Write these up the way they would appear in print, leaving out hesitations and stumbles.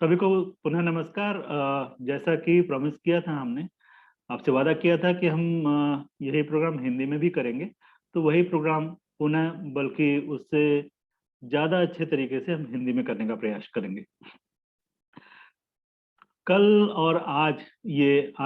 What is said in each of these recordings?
सभी को पुनः नमस्कार। जैसा कि प्रॉमिस किया था हमने, आपसे वादा किया था कि हम यही प्रोग्राम हिंदी में भी करेंगे। तो वही प्रोग्राम पुनः, बल्कि उससे ज़्यादा अच्छे तरीके से हम हिंदी में करने का प्रयास करेंगे। कल और आज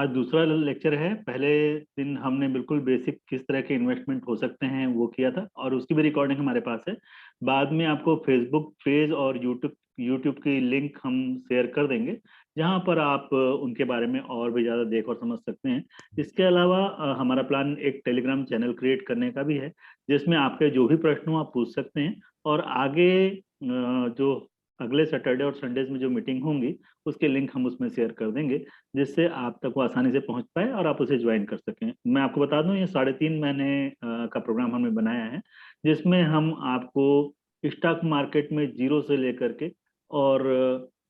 दूसरा लेक्चर है। पहले दिन हमने बिल्कुल बेसिक किस तरह के इन्वेस्टमेंट हो सकते हैं वो किया था, और उसकी भी रिकॉर्डिंग हमारे पास है। बाद में आपको फेसबुक पेज और यूट्यूब की लिंक हम शेयर कर देंगे, जहां पर आप उनके बारे में और भी ज़्यादा देख और समझ सकते हैं। इसके अलावा हमारा प्लान एक टेलीग्राम चैनल क्रिएट करने का भी है, जिसमें आपके जो भी प्रश्न हो आप पूछ सकते हैं। और आगे जो अगले सैटरडे और संडेज में जो मीटिंग होंगी, उसके लिंक हम उसमें शेयर कर देंगे, जिससे आप तक वो आसानी से पहुंच पाए और आप उसे ज्वाइन कर सकें। मैं आपको बता दूं, ये 3.5 महीने का प्रोग्राम हमने बनाया है, जिसमें हम आपको स्टॉक मार्केट में जीरो से लेकर के और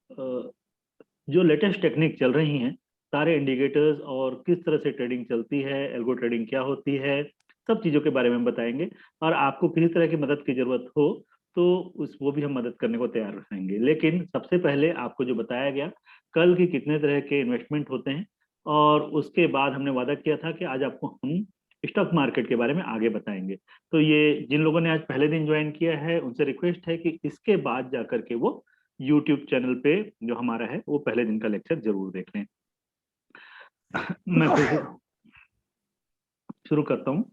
अ, जो लेटेस्ट टेक्निक चल रही हैं, सारे इंडिकेटर्स और किस तरह से ट्रेडिंग चलती है, एल्गो ट्रेडिंग क्या होती है, सब चीज़ों के बारे में बताएंगे। और आपको किसी तरह की मदद की जरूरत हो तो उस वो भी हम मदद करने को तैयार रहेंगे। लेकिन सबसे पहले आपको जो बताया गया कल की कितने तरह के इन्वेस्टमेंट होते हैं, और उसके बाद हमने वादा किया था कि आज आपको हम स्टॉक मार्केट के बारे में आगे बताएंगे। तो ये जिन लोगों ने आज पहले दिन ज्वाइन किया है, उनसे रिक्वेस्ट है कि इसके बाद जाकर के वो यूट्यूब चैनल पे जो हमारा है वो पहले दिन का लेक्चर जरूर देख लें। मैं फिर से शुरू करता हूँ।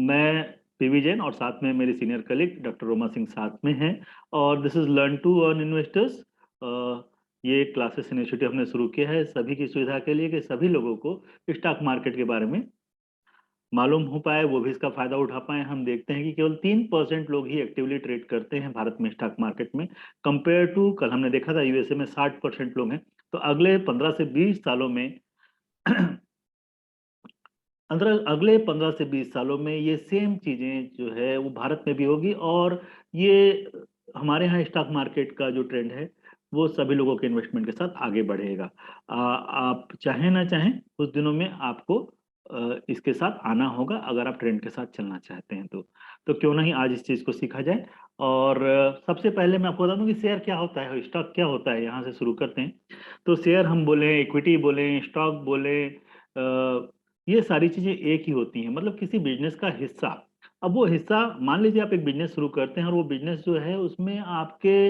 मैं पीवी जैन और साथ में मेरी senior colleague doctor Roma Singh साथ में हैं, और this is learn to earn investors. ये क्लासेस इनिशिएटिव हमने शुरू किया है सभी की सुविधा के लिए, कि सभी लोगों को स्टॉक मार्केट के बारे में मालूम हो पाए, वो भी इसका फायदा उठा पाए। हम देखते हैं कि केवल 3% लोग ही एक्टिवली ट्रेड करते हैं भारत में स्टॉक मार्केट में, कंपेयर टू कल हमने देखा था यूएसए में 60% लोग हैं। तो अगले 15 से 20 सालों में अगले 15 से 20 सालों में ये सेम चीजें जो है वो भारत में भी होगी, और ये हमारे यहाँ स्टॉक मार्केट का जो ट्रेंड है वो सभी लोगों के इन्वेस्टमेंट के साथ आगे बढ़ेगा। आप चाहें ना चाहें, कुछ दिनों में आपको इसके साथ आना होगा, अगर आप ट्रेंड के साथ चलना चाहते हैं तो क्यों नहीं आज इस चीज को सीखा जाए। और सबसे पहले मैं आपको बता दूं कि शेयर क्या होता है, स्टॉक क्या होता है, यहाँ से शुरू करते हैं। तो शेयर हम बोले, इक्विटी बोले, स्टॉक बोले, ये सारी चीजें एक ही होती हैं, मतलब किसी बिजनेस का हिस्सा। अब वो हिस्सा, मान लीजिए आप एक बिजनेस शुरू करते हैं, और वो बिजनेस जो है उसमें आपके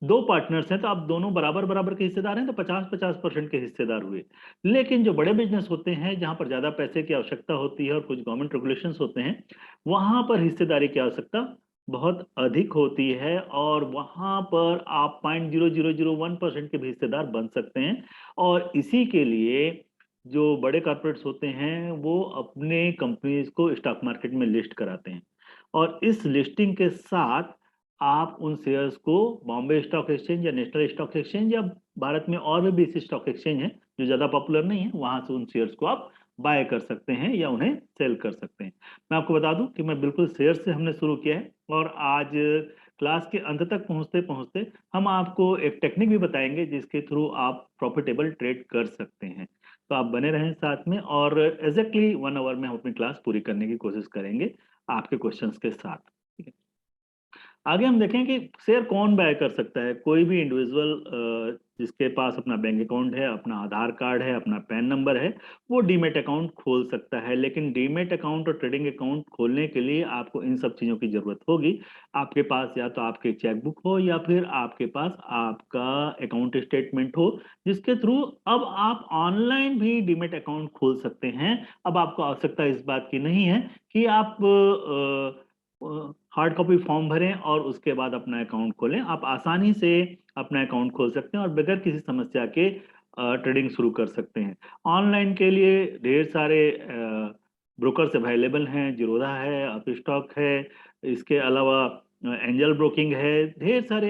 दो पार्टनर्स हैं, तो आप दोनों बराबर बराबर के हिस्सेदार हैं, तो 50-50% के हिस्सेदार हुए। लेकिन जो बड़े बिजनेस होते हैं, जहां पर ज्यादा पैसे की आवश्यकता होती है और कुछ गवर्नमेंट रेगुलेशंस होते हैं, वहां पर हिस्सेदारी की आवश्यकता बहुत अधिक होती है, और वहां पर आप 0.0001% के भी हिस्सेदार बन सकते हैं। और इसी के लिए जो बड़े कॉर्पोरेट्स होते हैं वो अपने कंपनीज को स्टॉक मार्केट में लिस्ट कराते हैं, और इस लिस्टिंग के साथ आप उन शेयर्स को बॉम्बे स्टॉक एक्सचेंज या नेशनल स्टॉक एक्सचेंज या भारत में और भी बीसी स्टॉक एक्सचेंज हैं जो ज्यादा पॉपुलर नहीं है, वहां से उन शेयर्स को आप बाय कर सकते हैं या उन्हें सेल कर सकते हैं। मैं आपको बता दूं कि मैं बिल्कुल शेयर से हमने शुरू किया है, और आज क्लास के अंत तक पहुंचते पहुंचते हम आपको एक टेक्निक भी बताएंगे जिसके थ्रू आप प्रॉफिटेबल ट्रेड कर सकते हैं। तो आप बने रहें साथ में, और एग्जैक्टली 1 आवर में हम अपनी क्लास पूरी करने की कोशिश करेंगे आपके क्वेश्चंस के साथ। ठीक है, आगे हम देखें कि शेयर कौन बाय कर सकता है। कोई भी इंडिविजुअल जिसके पास अपना बैंक अकाउंट है, अपना आधार कार्ड है, अपना पैन नंबर है, वो डीमेट अकाउंट खोल सकता है। लेकिन डीमेट अकाउंट और ट्रेडिंग अकाउंट खोलने के लिए आपको इन सब चीज़ों की जरूरत होगी। आपके पास या तो आपके चेकबुक हो, या फिर आपके पास आपका अकाउंट स्टेटमेंट हो, जिसके थ्रू अब आप ऑनलाइन भी डीमेट अकाउंट खोल सकते हैं। अब आपको आवश्यकता इस बात की नहीं है कि आप हार्ड कॉपी फॉर्म भरें और उसके बाद अपना अकाउंट खोलें। आप आसानी से अपना अकाउंट खोल सकते हैं और बगैर किसी समस्या के ट्रेडिंग शुरू कर सकते हैं। ऑनलाइन के लिए ढेर सारे ब्रोकर्स अवेलेबल हैं, जीरोधा है, अपस्टॉक है, इसके अलावा एंजल ब्रोकिंग है। ढेर सारे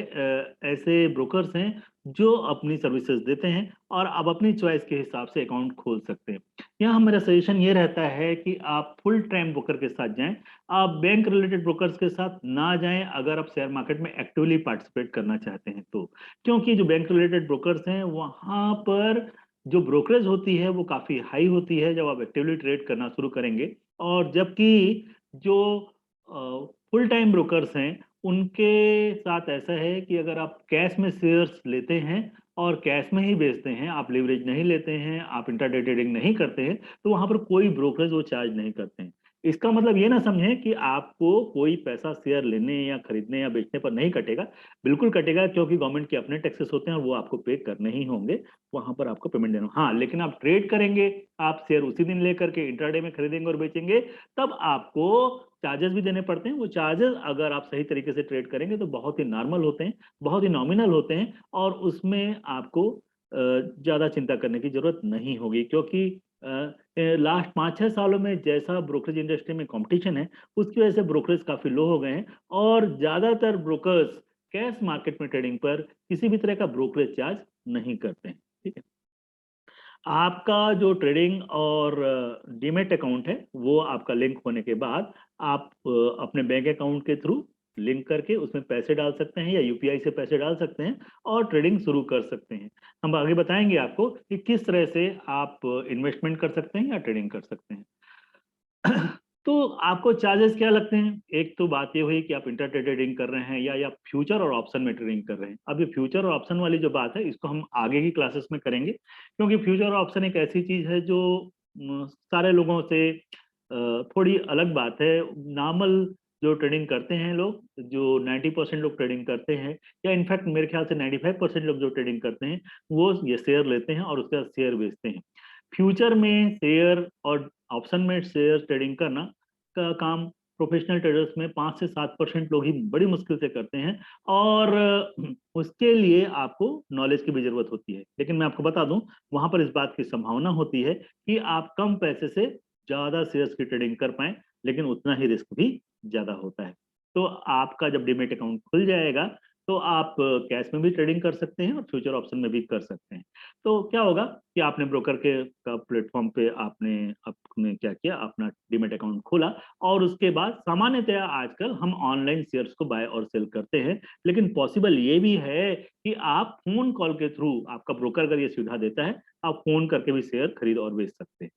ऐसे ब्रोकर्स हैं जो अपनी सर्विसेज देते हैं, और आप अपनी चॉइस के हिसाब से अकाउंट खोल सकते हैं। यहाँ मेरा सजेशन ये रहता है कि आप फुल टाइम ब्रोकर के साथ जाएं, आप बैंक रिलेटेड ब्रोकर्स के साथ ना जाएं अगर आप शेयर मार्केट में एक्टिवली पार्टिसिपेट करना चाहते हैं तो। क्योंकि जो बैंक रिलेटेड ब्रोकर्स हैं वहां पर जो ब्रोकरेज होती है वो काफी हाई होती है जब आप एक्टिवली ट्रेड करना शुरू करेंगे। और जबकि जो फुल टाइम ब्रोकर्स हैं उनके साथ ऐसा है कि अगर आप कैश में शेयर्स लेते हैं और कैश में ही बेचते हैं, आप लीवरेज नहीं लेते हैं, आप इंट्राडे ट्रेडिंग नहीं करते हैं, तो वहां पर कोई ब्रोकरेज वो चार्ज नहीं करते हैं। इसका मतलब ये ना समझें कि आपको कोई पैसा शेयर लेने या खरीदने या बेचने पर नहीं कटेगा। बिल्कुल कटेगा, क्योंकि गवर्नमेंट के अपने टैक्सेस होते हैं और वो आपको पे करने ही होंगे। वहां पर आपको पेमेंट देना, हाँ, लेकिन आप ट्रेड करेंगे, आप शेयर उसी दिन लेकर के इंट्राडे में खरीदेंगे और बेचेंगे, तब आपको चार्जेस भी देने पड़ते हैं। वो चार्जेस अगर आप सही तरीके से ट्रेड करेंगे तो बहुत ही नॉर्मल होते हैं, बहुत ही नॉमिनल होते हैं, और उसमें आपको ज्यादा चिंता करने की जरूरत नहीं होगी, क्योंकि लास्ट 5-6 सालों में जैसा ब्रोकरेज इंडस्ट्री में कंपटीशन है, उसकी वजह से ब्रोकरेज काफी लो हो गए हैं, और ज्यादातर ब्रोकर्स कैश मार्केट में ट्रेडिंग पर किसी भी तरह का ब्रोकरेज चार्ज नहीं करते हैं। ठीक है, आपका जो ट्रेडिंग और डीमेट अकाउंट है वो आपका लिंक होने के बाद आप अपने बैंक अकाउंट के थ्रू लिंक करके उसमें पैसे डाल सकते हैं या यूपीआई से पैसे डाल सकते हैं और ट्रेडिंग शुरू कर सकते हैं। हम आगे बताएंगे आपको कि किस तरह से आप इन्वेस्टमेंट कर सकते हैं या ट्रेडिंग कर सकते हैं। तो आपको चार्जेस क्या लगते हैं? एक तो बात ये हुई कि आप इंट्राडे ट्रेडिंग कर रहे हैं या फ्यूचर और ऑप्शन में ट्रेडिंग कर रहे हैं। अब ये फ्यूचर और ऑप्शन वाली जो बात है, इसको हम आगे की क्लासेस में करेंगे, क्योंकि फ्यूचर और ऑप्शन एक ऐसी चीज है जो सारे लोगों से थोड़ी अलग बात है। नॉर्मल जो ट्रेडिंग करते हैं लोग, जो 90% लोग ट्रेडिंग करते हैं, या इनफैक्ट मेरे ख्याल से 95% लोग जो ट्रेडिंग करते हैं, वो ये शेयर लेते हैं और उसके बाद शेयर बेचते हैं। फ्यूचर में शेयर और ऑप्शन में शेयर ट्रेडिंग करना का काम प्रोफेशनल ट्रेडर्स में 5 से 7% लोग ही बड़ी मुश्किल से करते हैं, और उसके लिए आपको नॉलेज की भी जरूरत होती है। लेकिन मैं आपको बता दूं, वहां पर इस बात की संभावना होती है कि आप कम पैसे से ज्यादा शेयर्स की ट्रेडिंग कर पाए, लेकिन उतना ही रिस्क भी ज्यादा होता है। तो आपका जब डीमेट अकाउंट खुल जाएगा, तो आप कैश में भी ट्रेडिंग कर सकते हैं और फ्यूचर ऑप्शन में भी कर सकते हैं। तो क्या होगा कि आपने ब्रोकर के का प्लेटफॉर्म पे आपने आपने क्या किया, अपना डीमेट अकाउंट खोला, और उसके बाद सामान्यतया आजकल हम ऑनलाइन शेयर्स को बाय और सेल करते हैं, लेकिन पॉसिबल ये भी है कि आप फोन कॉल के थ्रू, आपका ब्रोकर अगर ये सुविधा देता है, आप फोन करके भी शेयर खरीद और बेच सकते हैं।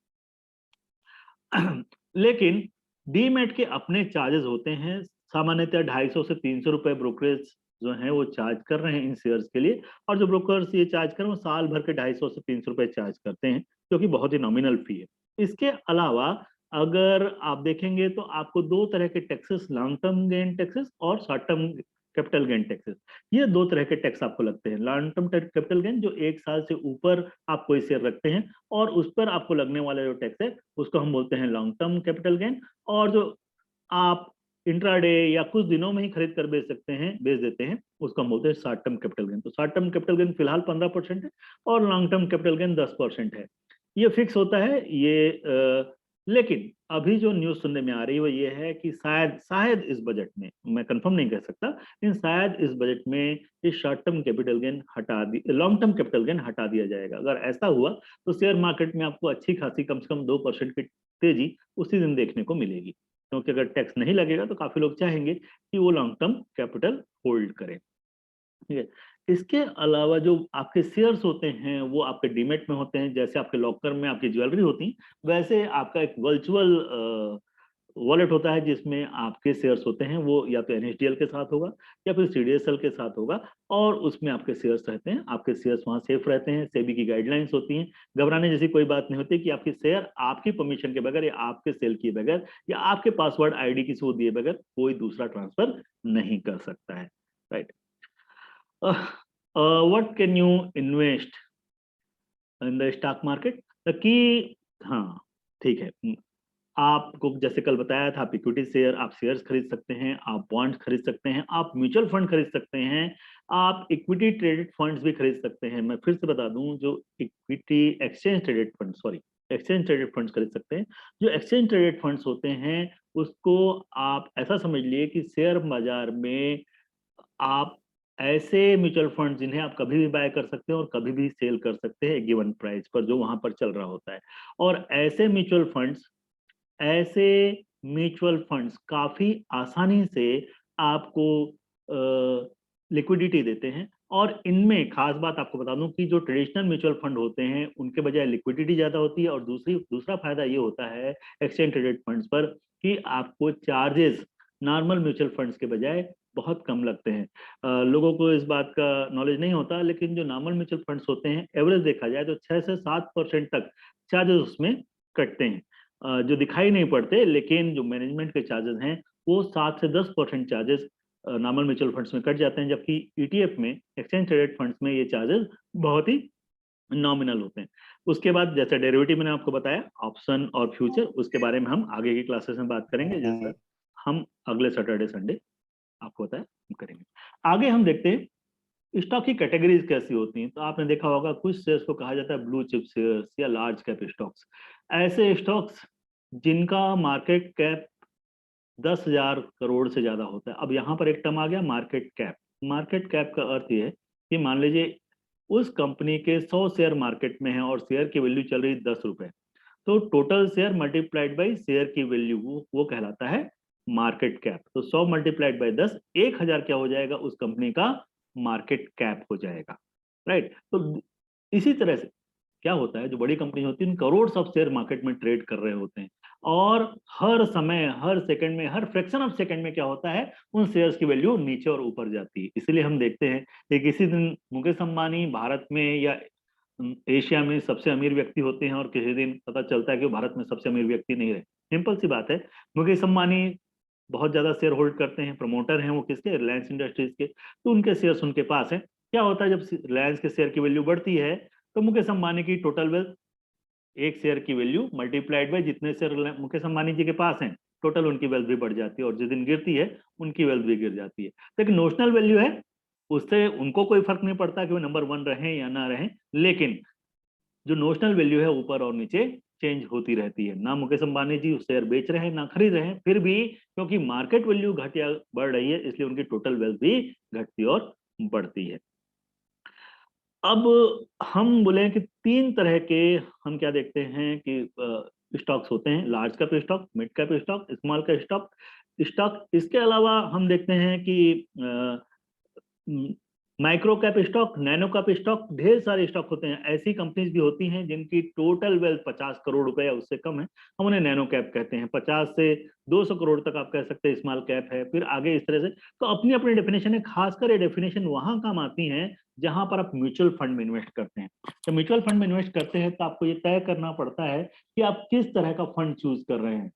लेकिन डीमेट के अपने चार्जेस होते हैं। सामान्यतः 250 से 300 रुपए ब्रोकरेज जो है वो चार्ज कर रहे हैं इन शेयर्स के लिए, और जो ब्रोकर्स ये चार्ज कर रहे हैं वो साल भर के 250 से 300 रुपए चार्ज करते हैं, जो कि बहुत ही नॉमिनल फी है। इसके अलावा अगर आप देखेंगे तो आपको दो तरह के taxes, long term gain taxes और short term capital gain taxes, ये दो तरह के टैक्स आपको लगते हैं। लॉन्ग टर्म कैपिटल गेन, जो 1 साल से ऊपर आप कोई शेयर रखते हैं, और उस पर आपको लगने वाला जो टैक्स है उसको हम बोलते हैं लॉन्ग टर्म कैपिटल गेन। और जो आप इंट्राडे या कुछ दिनों में ही खरीद कर बेच सकते हैं, बेच देते हैं, उसको हम बोलते हैं शॉर्ट टर्म कैपिटल गेन। तो शॉर्ट टर्म कैपिटल गेन फिलहाल 15% है, और लॉन्ग टर्म कैपिटल गेन 10% है। ये फिक्स होता है ये लेकिन अभी जो न्यूज सुनने में आ रही है वो ये है कि शायद शायद इस बजट में, मैं कंफर्म नहीं कह सकता, लेकिन शायद इस बजट में इस शॉर्ट टर्म कैपिटल गेन हटा दी, लॉन्ग टर्म कैपिटल गेन हटा दिया जाएगा। अगर ऐसा हुआ तो शेयर मार्केट में आपको अच्छी खासी कम से कम 2% की तेजी उसी दिन देखने को मिलेगी, क्योंकि अगर टैक्स नहीं लगेगा तो काफी लोग चाहेंगे कि वो लॉन्ग टर्म कैपिटल होल्ड करें। ठीक है, इसके अलावा जो आपके शेयर्स होते हैं वो आपके डीमेट में होते हैं। जैसे आपके लॉकर में आपकी ज्वेलरी होती है, वैसे आपका एक वर्चुअल वॉलेट होता है जिसमें आपके शेयर्स होते हैं। वो या तो एनएसडीएल के साथ होगा या फिर सीडीएसएल के साथ होगा, और उसमें आपके शेयर्स रहते हैं। आपके शेयर्स वहां सेफ रहते हैं, सेबी की गाइडलाइंस होती हैं। घबराने जैसी कोई बात नहीं होती कि आपके शेयर आपकी परमिशन के बगैर या आपके सेल किए बगैर या आपके पासवर्ड आईडी किसी को दिए बगैर कोई दूसरा ट्रांसफर नहीं कर सकता है। Right, what can you invest in the stock market? कि हाँ, ठीक है, आपको जैसे कल बताया था, आप इक्विटी शेयर, आप शेयर्स खरीद सकते हैं, आप बॉन्ड्स खरीद सकते हैं, आप म्यूचुअल फंड खरीद सकते हैं, आप इक्विटी ट्रेडेड फंड्स भी खरीद सकते हैं। मैं फिर से बता दूं, जो equity exchange traded fund, sorry, exchange traded funds खरीद सकते हैं। जो एक्सचेंज ट्रेडेड फंड्स होते हैं उसको आप ऐसा समझ लिए कि शेयर बाजार में आप ऐसे म्यूचुअल फंड जिन्हें आप कभी भी बाय कर सकते हैं और कभी भी सेल कर सकते हैं एक गिवन प्राइस पर जो वहां पर चल रहा होता है। और ऐसे म्यूचुअल फंड्स काफी आसानी से आपको लिक्विडिटी देते हैं। और इनमें खास बात आपको बता दूं कि जो ट्रेडिशनल म्यूचुअल फंड होते हैं उनके बजाय लिक्विडिटी ज्यादा होती है, और दूसरा फायदा ये होता है एक्सचेंज ट्रेडेड फंड्स पर कि आपको चार्जेस नॉर्मल म्यूचुअल फंड्स के बजाय बहुत कम लगते हैं। लोगों को इस बात का नॉलेज नहीं होता, लेकिन जो नॉर्मल म्यूचुअल फंड्स होते हैं एवरेज देखा जाए तो 6 से 7% तक चार्जेस उसमें कटते हैं, जो दिखाई नहीं पड़ते, लेकिन जो मैनेजमेंट के चार्जेस हैं वो 7 से 10% चार्जेस नॉर्मल म्यूचुअल फंड्स में कट जाते हैं, जबकि ईटीएफ में, एक्सचेंज ट्रेडेड फंड्स में, ये चार्जेस बहुत ही नॉमिनल होते हैं। उसके बाद जैसे डेरिवेटिव मैंने आपको बताया, ऑप्शन और फ्यूचर, उसके बारे में हम आगे की क्लासेस में बात करेंगे, जैसा हम अगले सैटरडे संडे आपको बताया हम करेंगे। आगे हम देखते हैं स्टॉक की कैटेगरीज कैसी होती हैं। तो आपने देखा होगा कुछ शेयर्स को कहा जाता है ब्लू चिप शेयर्स या लार्ज कैप स्टॉक्स। ऐसे स्टॉक्स जिनका मार्केट कैप 10,000 करोड़ से ज्यादा होता है। अब यहाँ पर एक टर्म आ गया मार्केट कैप। मार्केट कैप का अर्थ ये है कि मान लीजिए उस कंपनी के 100 शेयर मार्केट में है और शेयर की वैल्यू चल रही है 10 रुपए, तो total share multiplied by share की वैल्यू वो कहलाता है मार्केट कैप। तो 100 मल्टीप्लाइड बाई 10, 1,000 क्या हो जाएगा, उस कंपनी का मार्केट कैप हो जाएगा। राइट। तो इसी तरह से क्या होता है, जो बड़ी कंपनी होती है उन करोड़ ऑफ शेयर मार्केट में ट्रेड कर रहे होते हैं, और हर समय, हर सेकंड में, हर फ्रैक्शन ऑफ सेकंड में क्या होता है, उन शेयर्स की वैल्यू नीचे और ऊपर जाती है। इसलिए हम देखते हैं कि किसी दिन मुकेश अंबानी भारत में या एशिया में सबसे अमीर व्यक्ति होते हैं, और किसी दिन पता चलता है कि वो भारत में सबसे अमीर व्यक्ति नहीं रहे। सिंपल सी बात है, मुकेश अंबानी बहुत ज्यादा शेयर होल्ड करते हैं, प्रमोटर हैं वो किसके, रिलायंस इंडस्ट्रीज के, तो उनके शेयर्स उनके पास है। क्या होता है, जब रिलायंस के शेयर की वैल्यू बढ़ती है तो मुकेश अंबानी की टोटल वेल्थ, एक शेयर की वैल्यू मल्टीप्लाइड बाय जितने शेयर मुकेश अंबानी जी के पास हैं, टोटल उनकी वेल्थ भी बढ़ जाती है, और जिस दिन गिरती है उनकी वेल्थ भी गिर जाती है। लेकिन नोशनल वैल्यू है, उससे उनको कोई फर्क नहीं पड़ता कि वो नंबर 1 रहे या ना रहे, लेकिन जो नोशनल वैल्यू है ऊपर और नीचे चेंज होती रहती है। ना मुकेश अंबानी जी शेयर बेच रहे हैं ना खरीद रहे हैं, फिर भी क्योंकि मार्केट वैल्यू घट या बढ़ रही है, इसलिए उनकी टोटल वेल्थ भी घटती और बढ़ती है। अब हम बोले कि 3 तरह के हम क्या देखते हैं कि स्टॉक्स होते हैं, large cap stock, mid cap stock, small cap stock stock. इसके अलावा हम देखते हैं कि micro cap stock, nano cap stock, ढेर सारे स्टॉक होते हैं। ऐसी कंपनीज भी होती हैं जिनकी टोटल वेल्थ 50 करोड़ रुपए या उससे कम है, हम उन्हें नैनो कैप कहते हैं। 50 से 200 करोड़ तक आप कह सकते हैं स्मॉल कैप है, फिर आगे इस तरह से। तो अपनी अपनी डेफिनेशन है, खासकर ये डेफिनेशन वहां काम आती है जहां पर आप म्यूचुअल फंड में इन्वेस्ट करते हैं। तो म्यूचुअल फंड में इन्वेस्ट करते हैं तो आपको ये तय करना पड़ता है कि आप किस तरह का फंड चूज कर रहे हैं।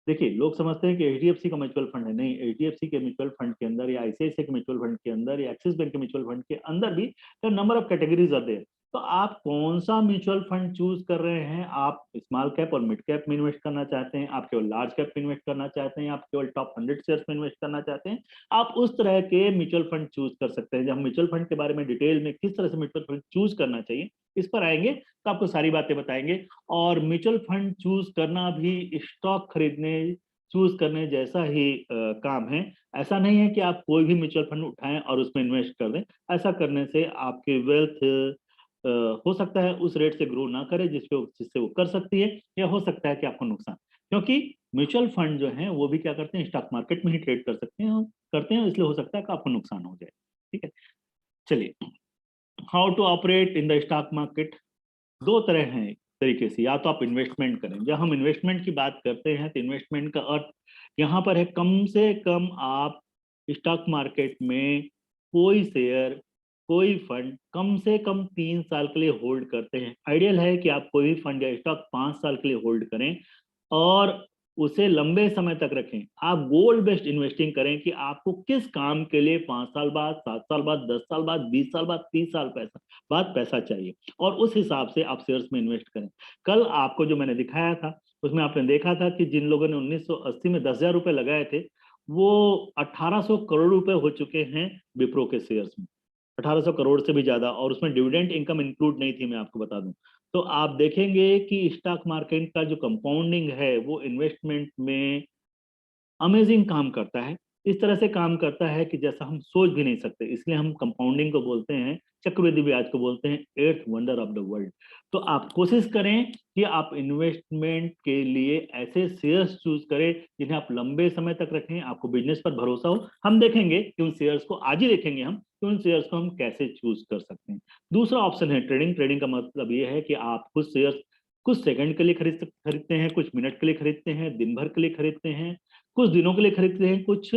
देखिए, लोग समझते हैं कि एचडीएफसी का म्यूचुअल फंड है, नहीं, एचडीएफसी के म्यूचुअल फंड के अंदर या आईसीआईसीआई के म्यूचुअल फंड के अंदर या एक्सिस बैंक के म्यूचुअल फंड के अंदर भी नंबर ऑफ कैटेगरीज आते हैं। तो आप कौन सा म्यूचुअल फंड चूज कर रहे हैं, आप स्मॉल कैप और मिड कैप में इन्वेस्ट करना चाहते हैं, आप केवल लार्ज कैप में इन्वेस्ट करना चाहते हैं, आप केवल टॉप 100 शेयर्स में इन्वेस्ट करना चाहते हैं, आप उस तरह के म्यूचुअल फंड चूज कर सकते हैं। जब हम म्यूचुअल फंड के बारे में डिटेल में किस तरह से म्यूचुअल फंड चूज करना चाहिए इस पर आएंगे तो आपको सारी बातें बताएंगे। और म्यूचुअल फंड चूज करना भी स्टॉक खरीदने, चूज करने जैसा ही काम है। ऐसा नहीं है कि आप कोई भी म्यूचुअल फंड उठाएं और उसमें इन्वेस्ट कर दें। ऐसा करने से आपकी वेल्थ हो सकता है उस रेट से ग्रो ना करे जिससे वो कर सकती है, या हो सकता है कि आपको नुकसान, क्योंकि म्यूचुअल फंड जो है वो भी क्या करते हैं, स्टॉक मार्केट में ही ट्रेड कर सकते हैं, करते हैं, इसलिए हो सकता है कि आपको नुकसान हो जाए। ठीक है, चलिए, how to operate in the stock market. 2 तरह हैं तरीके से, या तो आप इन्वेस्टमेंट करें। जब हम इन्वेस्टमेंट की बात करते हैं तो इन्वेस्टमेंट का अर्थ यहाँ पर है कम से कम आप स्टॉक मार्केट में कोई शेयर, कोई फंड कम से कम 3 साल के लिए होल्ड करते हैं। आइडियल है कि आप कोई भी फंड या स्टॉक 5 साल के लिए होल्ड करें और उसे लंबे समय तक रखें। आप गोल बेस्ड इन्वेस्टिंग करें कि आपको किस काम के लिए 5 साल बाद, 7 साल बाद, 10 साल बाद, 20 साल बाद, 30 साल बाद पैसा चाहिए, और उस हिसाब से आप शेयर्स में इन्वेस्ट करें। कल आपको जो मैंने दिखाया था उसमें आपने देखा था कि जिन लोगों ने 1980 में 10,000 रुपए लगाए थे वो 1800 करोड़ रुपए हो चुके हैं विप्रो के शेयर्स में, 1800 करोड़ से भी ज्यादा, और उसमें डिविडेंड इनकम इंक्लूड नहीं थी, मैं आपको बता दूं। तो आप देखेंगे कि स्टॉक मार्केट का जो कंपाउंडिंग है वो इन्वेस्टमेंट में अमेजिंग काम करता है। इस तरह से काम करता है कि जैसा हम सोच भी नहीं सकते, इसलिए हम कंपाउंडिंग को बोलते हैं, चक्रवृद्धि ब्याज को बोलते हैं eighth wonder of the world. तो आप कोशिश करें कि आप इन्वेस्टमेंट के लिए ऐसे शेयर्स चूज करें जिन्हें आप लंबे समय तक रखें, आपको बिजनेस पर भरोसा हो। हम देखेंगे कि उन शेयर्स को, आज ही देखेंगे हम कि उन शेयर्स को हम कैसे चूज कर सकते हैं। दूसरा ऑप्शन है ट्रेडिंग। ट्रेडिंग का मतलब ये है कि आप कुछ शेयर्स कुछ सेकंड के लिए खरीदते हैं, कुछ मिनट के लिए खरीदते हैं, दिन भर के लिए खरीदते हैं, कुछ दिनों के लिए खरीदते हैं, कुछ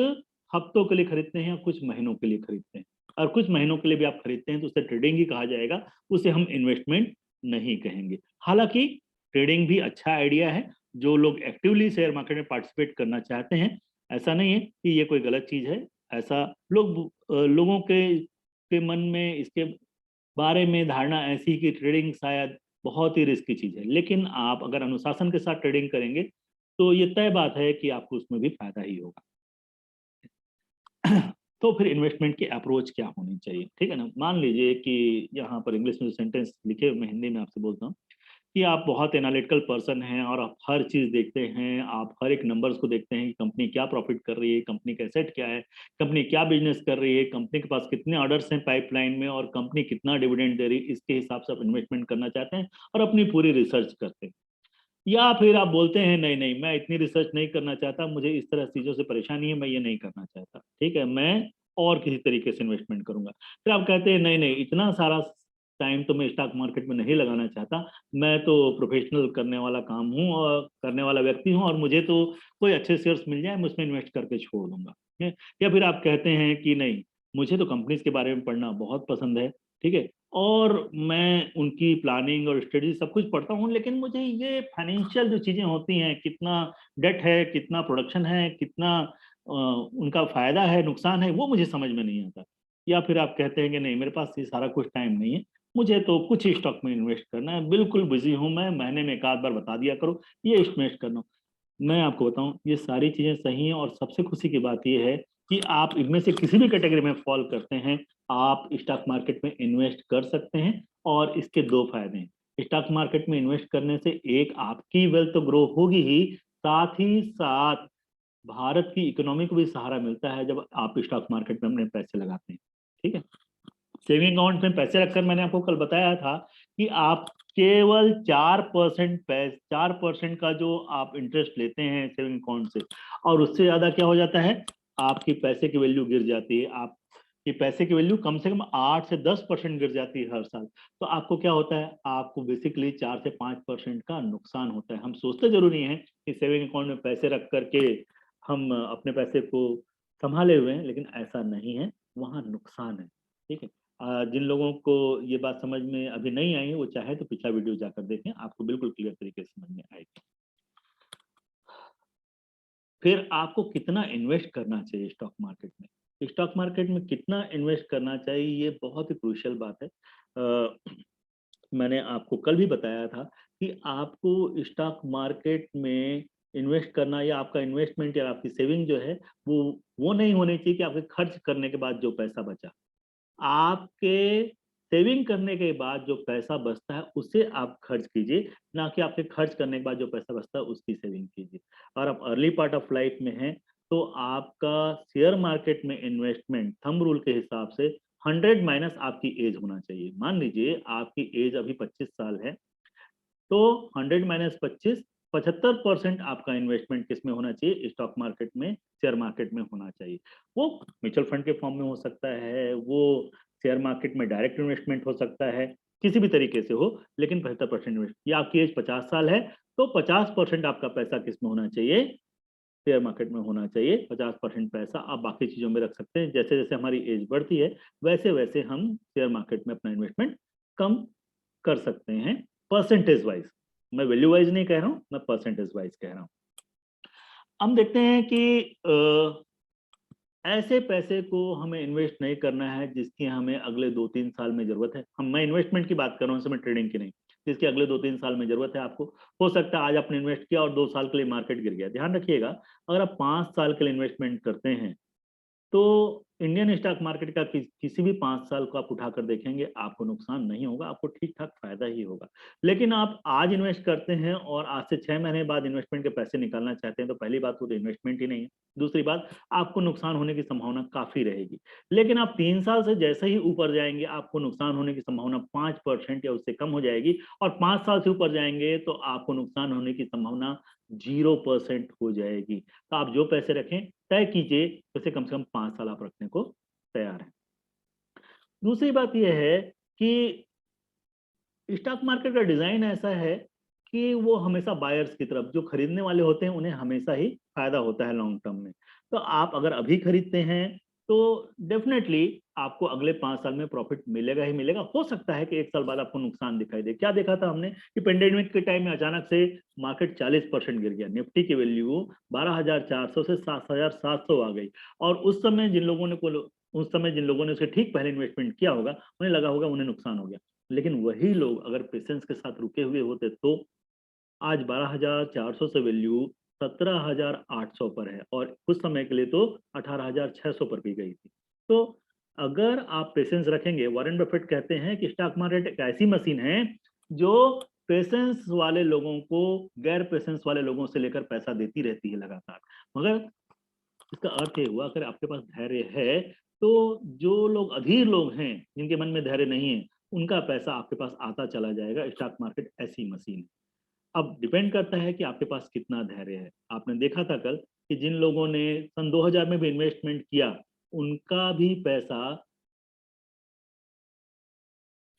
हफ्तों के लिए खरीदते हैं, या कुछ महीनों के लिए खरीदते हैं। और कुछ महीनों के लिए भी आप खरीदते हैं तो उसे ट्रेडिंग ही कहा जाएगा, उसे हम इन्वेस्टमेंट नहीं कहेंगे। हालांकि ट्रेडिंग भी अच्छा आइडिया है, जो लोग एक्टिवली शेयर मार्केट में पार्टिसिपेट करना चाहते हैं, ऐसा नहीं है कि ये कोई गलत चीज है। ऐसा लोगों के मन में इसके बारे में धारणा ऐसी कि ट्रेडिंग शायद बहुत ही रिस्की चीज है, लेकिन आप अगर अनुशासन के साथ ट्रेडिंग करेंगे तो ये तय बात है कि आपको उसमें भी फायदा ही होगा। तो फिर इन्वेस्टमेंट की अप्रोच क्या होनी चाहिए, ठीक है ना। मान लीजिए कि यहाँ पर इंग्लिश में जो सेंटेंस लिखे, मैं हिंदी में आपसे बोलता हूँ कि आप बहुत एनालिटिकल पर्सन हैं और आप हर चीज देखते हैं, आप हर एक नंबर्स को देखते हैं कि कंपनी क्या प्रॉफिट कर रही है, कंपनी का एसेट क्या है, कंपनी क्या बिजनेस कर रही है, कंपनी के पास कितने ऑर्डर्स हैं पाइपलाइन में, और कंपनी कितना डिविडेंड दे रही है, इसके हिसाब से आप इन्वेस्टमेंट करना चाहते हैं और अपनी पूरी रिसर्च करते हैं। या फिर आप बोलते हैं नहीं नहीं, मैं इतनी रिसर्च नहीं करना चाहता, मुझे इस तरह चीजों से परेशानी है, मैं ये नहीं करना चाहता, ठीक है, मैं और किसी तरीके से इन्वेस्टमेंट करूंगा। फिर आप कहते हैं नहीं नहीं, इतना सारा टाइम तो मैं स्टॉक मार्केट में नहीं लगाना चाहता, मैं तो प्रोफेशनल करने वाला काम हूँ और करने वाला व्यक्ति हूँ, और मुझे तो कोई अच्छे शेयर्स मिल जाए मैं उसमें इन्वेस्ट करके छोड़ दूंगा, ठीक है? या फिर आप कहते हैं कि नहीं, मुझे तो कंपनीज के बारे में पढ़ना बहुत पसंद है, ठीक है, और मैं उनकी प्लानिंग और स्टडी सब कुछ पढ़ता हूँ, लेकिन मुझे ये फाइनेंशियल जो चीजें होती हैं, कितना डेट है, कितना प्रोडक्शन है, कितना उनका फायदा है, नुकसान है, वो मुझे समझ में नहीं आता। या फिर आप कहते हैं कि नहीं, मेरे पास ये सारा कुछ टाइम नहीं है, मुझे तो कुछ ही स्टॉक में इन्वेस्ट करना है, बिल्कुल बिजी हूँ मैं, महीने में एक आध बार बता दिया करो ये इन्वेस्ट करना। मैं आपको बताऊं, ये सारी चीजें सही हैं, और सबसे खुशी की बात ये है कि आप इनमें से किसी भी कैटेगरी में फॉल करते हैं, आप स्टॉक मार्केट में इन्वेस्ट कर सकते हैं। और इसके दो फायदे हैं। स्टॉक मार्केट में इन्वेस्ट करने से एक, आपकी वेल्थ तो ग्रो होगी ही, साथ ही साथ भारत की इकोनॉमी को भी सहारा मिलता है जब आप स्टॉक मार्केट में अपने पैसे लगाते हैं, ठीक है। सेविंग अकाउंट में पैसे रखकर, मैंने आपको कल बताया था कि आप केवल 4% 4% का जो आप इंटरेस्ट लेते हैं सेविंग अकाउंट से, और उससे ज्यादा क्या हो जाता है, आपकी पैसे की वैल्यू गिर जाती है। आपकी पैसे की वैल्यू कम से कम 8 से 10% गिर जाती है हर साल। तो आपको क्या होता है, आपको बेसिकली 4 से 5% का नुकसान होता है। हम सोचते जरूर नहीं है कि सेविंग अकाउंट में पैसे रख करके हम अपने पैसे को संभाले हुए हैं, लेकिन ऐसा नहीं है, वहाँ नुकसान है, ठीक है। जिन लोगों को ये बात समझ में अभी नहीं आई है, वो चाहे तो पिछला वीडियो जाकर देखें, आपको बिल्कुल क्लियर तरीके से समझ में आएगी। फिर आपको कितना इन्वेस्ट करना चाहिए स्टॉक मार्केट में, स्टॉक मार्केट में कितना इन्वेस्ट करना चाहिए, ये बहुत ही क्रूशियल बात है। मैंने आपको कल भी बताया था कि आपको स्टॉक मार्केट में इन्वेस्ट करना, या आपका इन्वेस्टमेंट या आपकी सेविंग जो है, वो नहीं होनी चाहिए कि आपके खर्च करने के बाद जो पैसा बचा, आपके सेविंग करने के बाद जो पैसा बचता है उसे आप खर्च कीजिए, ना कि आपके खर्च करने के बाद जो पैसा बचता है उसकी सेविंग कीजिए। और आप अर्ली पार्ट ऑफ लाइफ में हैं तो आपका शेयर मार्केट में इन्वेस्टमेंट थंब रूल के हिसाब से 100 माइनस आपकी एज होना चाहिए। मान लीजिए आपकी एज अभी 25 साल है, तो 100 - 25, 75% आपका इन्वेस्टमेंट किस में होना चाहिए, स्टॉक मार्केट में, शेयर मार्केट में होना चाहिए। वो म्यूचुअल फंड के फॉर्म में हो सकता है, वो शेयर मार्केट में डायरेक्ट इन्वेस्टमेंट हो सकता है, किसी भी तरीके से हो, लेकिन 75% इन्वेस्ट, या आपकी एज 50 साल है तो 50% आपका पैसा किस में होना चाहिए, शेयर मार्केट में होना चाहिए। 50% पैसा आप बाकी चीजों में रख सकते हैं, जैसे जैसे हमारी एज बढ़ती है वैसे वैसे हम शेयर मार्केट में अपना इन्वेस्टमेंट कम कर सकते हैं, परसेंटेज वाइज। मैं वैल्यू वाइज नहीं कह रहा हूं, मैं परसेंटेज वाइज कह रहा हूं। हम देखते हैं कि ऐसे पैसे को हमें इन्वेस्ट नहीं करना है जिसकी हमें अगले 2-3 साल में जरूरत है। मैं इन्वेस्टमेंट की बात कर रहा हूँ, इसमें ट्रेडिंग की नहीं। जिसकी अगले 2-3 साल में जरूरत है आपको, हो सकता है आज आपने इन्वेस्ट किया और 2 साल के लिए मार्केट गिर गया। ध्यान रखिएगा, अगर आप 5 साल के लिए इन्वेस्टमेंट करते हैं तो इंडियन स्टॉक मार्केट का किसी भी 5 साल को आप उठाकर देखेंगे, आपको नुकसान नहीं होगा, आपको ठीक ठाक फायदा ही होगा। लेकिन आप आज इन्वेस्ट करते हैं और आज से 6 महीने बाद इन्वेस्टमेंट के पैसे निकालना चाहते हैं, तो पहली बात वो तो इन्वेस्टमेंट ही नहीं है। दूसरी बात, आपको नुकसान होने की संभावना काफी रहेगी। लेकिन आप 3 साल से जैसे ही ऊपर जाएंगे, आपको नुकसान होने की संभावना 5% या उससे कम हो जाएगी, और 5 साल से ऊपर जाएंगे तो आपको नुकसान होने की संभावना 0% हो जाएगी। तो आप जो पैसे रखें, तय कीजिए जैसे कम से कम 5 साल आप रखने को तैयार हैं। दूसरी बात यह है कि स्टॉक मार्केट का डिजाइन ऐसा है कि वो हमेशा बायर्स की तरफ, जो खरीदने वाले होते हैं उन्हें हमेशा ही फायदा होता है लॉन्ग टर्म में। तो आप अगर अभी खरीदते हैं तो डेफिनेटली आपको अगले 5 साल में प्रॉफिट मिलेगा ही मिलेगा। हो सकता है कि 1 साल बाद आपको नुकसान दिखाई दे। क्या देखा था हमने कि पेंडेमिक के टाइम में अचानक से मार्केट 40% गिर गया, निफ्टी की वैल्यू 12,400 से 7,700 आ गई। और उस समय जिन लोगों ने उसके ठीक पहले इन्वेस्टमेंट किया होगा उन्हें लगा होगा उन्हें नुकसान हो गया। लेकिन वही लोग अगर पेशेंस के साथ रुके हुए होते तो आज 12,400 से वैल्यू 17,800 पर है, और कुछ समय के लिए तो 18,600 पर भी गई थी। तो अगर आप पेशेंस रखेंगे, वॉरेन बफेट कहते हैं कि स्टॉक मार्केट एक ऐसी मशीन है जो पेशेंस वाले लोगों को गैर पेशेंस वाले लोगों से लेकर पैसा देती रहती है लगातार। मगर इसका अर्थ ये हुआ, अगर आपके पास धैर्य है तो जो लोग अधीर लोग हैं, जिनके मन में धैर्य नहीं है, उनका पैसा आपके पास आता चला जाएगा। स्टॉक मार्केट ऐसी मशीन है। अब डिपेंड करता है कि आपके पास कितना धैर्य है। आपने देखा था कल कि जिन लोगों ने सन 2000 में भी इन्वेस्टमेंट किया, उनका भी पैसा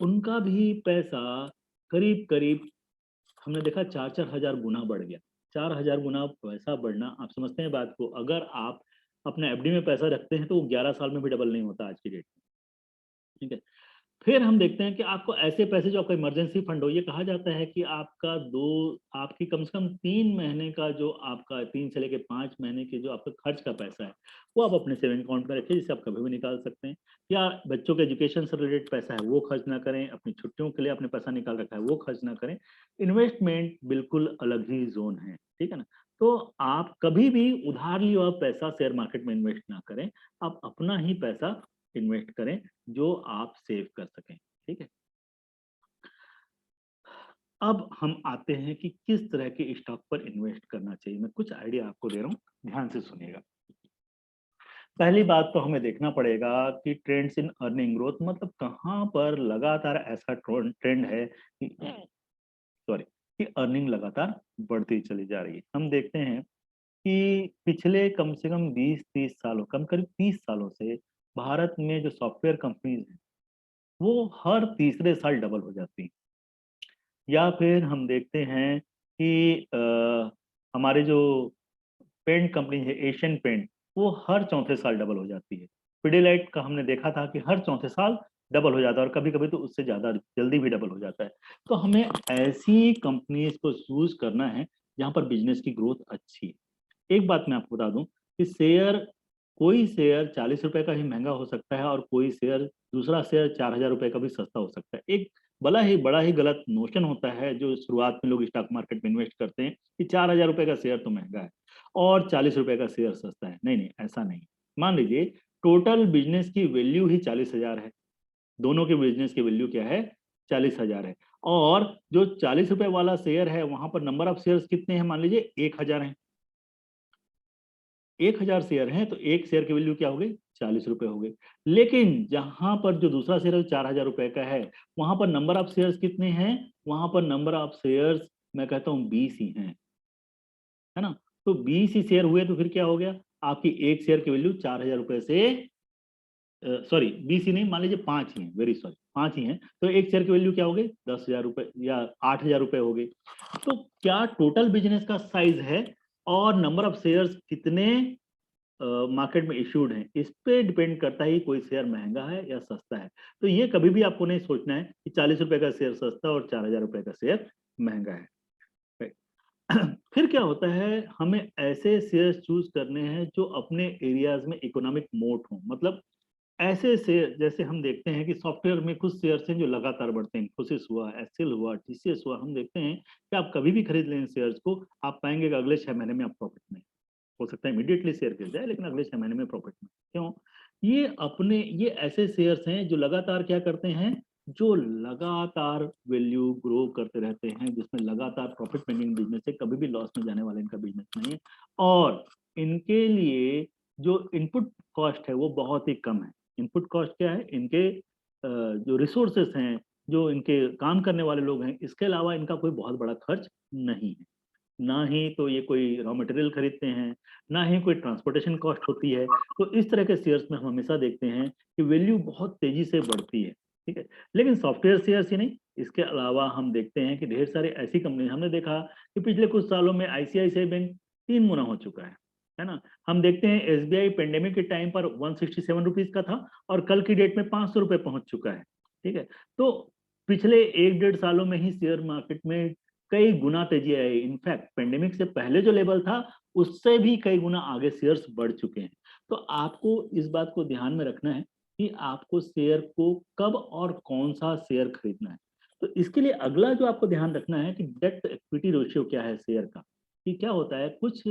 उनका भी पैसा करीब करीब हमने देखा 4-4 हजार गुना बढ़ गया। 4 हजार गुना पैसा बढ़ना, आप समझते हैं बात को? अगर आप अपने एफडी में पैसा रखते हैं तो वो 11 साल में भी डबल नहीं होता आज की डेट में। ठीक है। फिर हम देखते हैं कि आपको ऐसे पैसे जो आपका इमरजेंसी फंड हो, ये कहा जाता है कि आपकी कम से कम 3 महीने का जो आपका 3 से लेके 5 महीने के जो आपका खर्च का पैसा है वो आप अपने सेविंग अकाउंट में रखिए, जिसे आप कभी भी निकाल सकते हैं। या बच्चों के एजुकेशन से रिलेटेड पैसा है वो खर्च ना करें, अपनी छुट्टियों के लिए आपने पैसा निकाल रखा है वो खर्च ना करें। इन्वेस्टमेंट बिल्कुल अलग ही जोन है, ठीक है ना। तो आप कभी भी उधार लिया हुआ पैसा शेयर मार्केट में इन्वेस्ट ना करें, आप अपना ही पैसा इन्वेस्ट करें जो आप सेव कर सकें। ठीक है। अब हम आते हैं कि किस तरह के स्टॉक पर इन्वेस्ट करना चाहिए। मैं कुछ आइडिया आपको दे रहा हूं, ध्यान से सुनिएगा। पहली बात तो हमें देखना पड़ेगा कि ट्रेंड्स इन अर्निंग ग्रोथ, मतलब कहां पर लगातार ऐसा ट्रेंड है कि सॉरी कि अर्निंग लगातार बढ़ती चली जा रही है। हम देखते हैं कि पिछले कम से कम 20-30 सालों, कम करीब 30 सालों से भारत में जो सॉफ्टवेयर कंपनीज हैं वो हर तीसरे साल डबल हो जाती हैं। या फिर हम देखते हैं कि हमारे जो पेंट कंपनी है एशियन पेंट, वो हर चौथे साल डबल हो जाती है। पिडिलाइट का हमने देखा था कि हर चौथे साल डबल हो जाता है, और कभी कभी तो उससे ज्यादा जल्दी भी डबल हो जाता है। तो हमें ऐसी कंपनीज को चूज करना है जहां पर बिजनेस की ग्रोथ अच्छी है। एक बात मैं आपको बता दूं कि कोई शेयर 40 रुपए का ही महंगा हो सकता है, और कोई शेयर दूसरा शेयर 4,000 रुपए का भी सस्ता हो सकता है। एक बड़ा ही गलत नोशन होता है जो शुरुआत में लोग स्टॉक मार्केट में इन्वेस्ट करते हैं कि 4,000 रुपए का शेयर तो महंगा है और 40 रुपए का शेयर सस्ता है। नहीं नहीं, ऐसा नहीं। मान लीजिए टोटल बिजनेस की वैल्यू ही 40,000 है। दोनों के बिजनेस की वैल्यू क्या है? 40,000 है। और जो 40 रुपए वाला शेयर है वहां पर नंबर ऑफ शेयर कितने हैं? मान लीजिए 1,000 है। 1,000 शेयर हैं तो एक शेयर की वैल्यू क्या हो गई? 40 रुपए हो गई। लेकिन जहां पर जो दूसरा शेयर है 4,000 रुपए का है, वहां पर नंबर ऑफ शेयर्स कितने हैं? वहां पर नंबर ऑफ शेयर्स मैं कहता हूं 20 ही हैं, है ना। तो 20 ही शेयर हुए तो फिर क्या हो गया? आपकी एक शेयर की वैल्यू 4,000 रुपए से सॉरी 20 ही नहीं, मान लीजिए 5 ही है, वेरी सॉरी 5 ही है, तो एक शेयर की वैल्यू क्या हो गई? 10,000 रुपए या 8,000 रुपए हो गई। तो क्या टोटल बिजनेस का साइज है और नंबर ऑफ शेयर्स कितने मार्केट में इश्यूड हैं, इस पे डिपेंड करता है कि कोई शेयर महंगा है या सस्ता है। तो ये कभी भी आपको नहीं सोचना है कि 40 रुपए का शेयर सस्ता और 4,000 रुपए का शेयर महंगा है। फिर क्या होता है, हमें ऐसे शेयर चूज करने हैं जो अपने एरियाज में इकोनॉमिक मोट हो। मतलब ऐसे शेयर, जैसे हम देखते हैं कि सॉफ्टवेयर में कुछ शेयर्स हैं जो लगातार बढ़ते हैं, इन्फोसिस हुआ, एचसीएल हुआ, टीसीएस हुआ। हम देखते हैं कि आप कभी भी खरीद लें शेयर्स को, आप पाएंगे कि अगले 6 महीने में आप प्रॉफिट में। हो सकता है इमीडिएटली शेयर गिर जाए लेकिन अगले 6 महीने में प्रॉफिट में। क्यों? ये ऐसे शेयर्स हैं जो लगातार क्या करते हैं, जो लगातार वैल्यू ग्रो करते रहते हैं, जिसमें लगातार प्रॉफिट मेकिंग बिजनेस है, कभी भी लॉस में जाने वाला इनका बिजनेस नहीं है। और इनके लिए जो इनपुट कॉस्ट है वो बहुत ही कम है। इनपुट कॉस्ट क्या है? इनके जो रिसोर्सेस हैं, जो इनके काम करने वाले लोग हैं, इसके अलावा इनका कोई बहुत बड़ा खर्च नहीं है। ना ही तो ये कोई रॉ मटेरियल खरीदते हैं, ना ही कोई ट्रांसपोर्टेशन कॉस्ट होती है। तो इस तरह के शेयर्स में हम हमेशा देखते हैं कि वैल्यू बहुत तेजी से बढ़ती है। ठीक है। लेकिन सॉफ्टवेयर शेयर्स ही नहीं, इसके अलावा हम देखते हैं कि ढेर सारे ऐसी कंपनी, हमने देखा कि पिछले कुछ सालों में आईसीआईसीआई बैंक 3 गुना हो चुका है ना। हम देखते हैं एसबीआई पेंडेमिक के टाइम पर 167 रुपीज का था और कल की डेट में 500 रुपये पहुंच चुका है। ठीक है, तो पिछले 1 डेढ़ सालों में ही शेयर मार्केट में कई गुना तेजी आई। इनफैक्ट पेंडेमिक से पहले जो लेवल था उससे भी कई गुना आगे शेयर्स बढ़ चुके हैं। तो आपको इस बात को ध्यान में रखना है कि आपको शेयर को कब और कौन सा शेयर खरीदना है। तो इसके लिए अगला जो आपको ध्यान रखना है कि डेट इक्विटी रेशियो क्या है शेयर का। कि क्या होता है, कुछ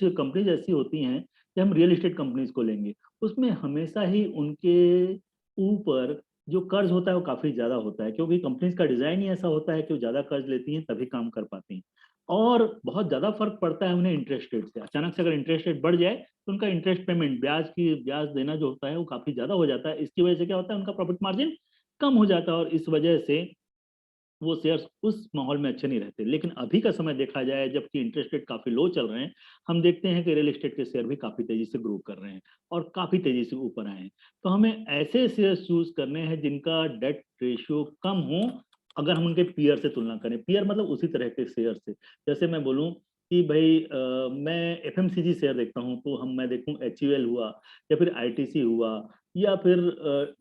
कंपनीज ऐसी होती हैं कि हम रियल एस्टेट कंपनीज को लेंगे, उसमें हमेशा ही उनके ऊपर जो कर्ज होता है वो काफी ज्यादा होता है, क्योंकि कंपनीज का डिजाइन ही ऐसा होता है कि वो ज्यादा कर्ज लेती हैं तभी काम कर पाती हैं। और बहुत ज्यादा फर्क पड़ता है उन्हें इंटरेस्ट रेट से। अचानक से अगर इंटरेस्ट रेट बढ़ जाए तो उनका इंटरेस्ट पेमेंट, ब्याज देना जो होता है वो काफी ज्यादा हो जाता है। इसकी वजह से क्या होता है, उनका प्रॉफिट मार्जिन कम हो जाता है और इस वजह से वो शेयर्स उस माहौल में अच्छे नहीं रहते। लेकिन अभी का समय देखा जाए, जबकि इंटरेस्ट रेट काफी लो चल रहे हैं, हम देखते हैं कि रियल एस्टेट के शेयर भी काफी तेजी से ग्रो कर रहे हैं और काफी तेजी से ऊपर आए हैं। तो हमें ऐसे शेयर चूज करने हैं जिनका डेट रेशियो कम हो। अगर हम उनके पीयर से तुलना करें, पीयर मतलब उसी तरह के शेयर से, जैसे मैं बोलूं कि भाई मैं एफएमसीजी शेयर देखता हूं तो मैं देखूं एचयूएल हुआ या फिर आईटीसी हुआ या फिर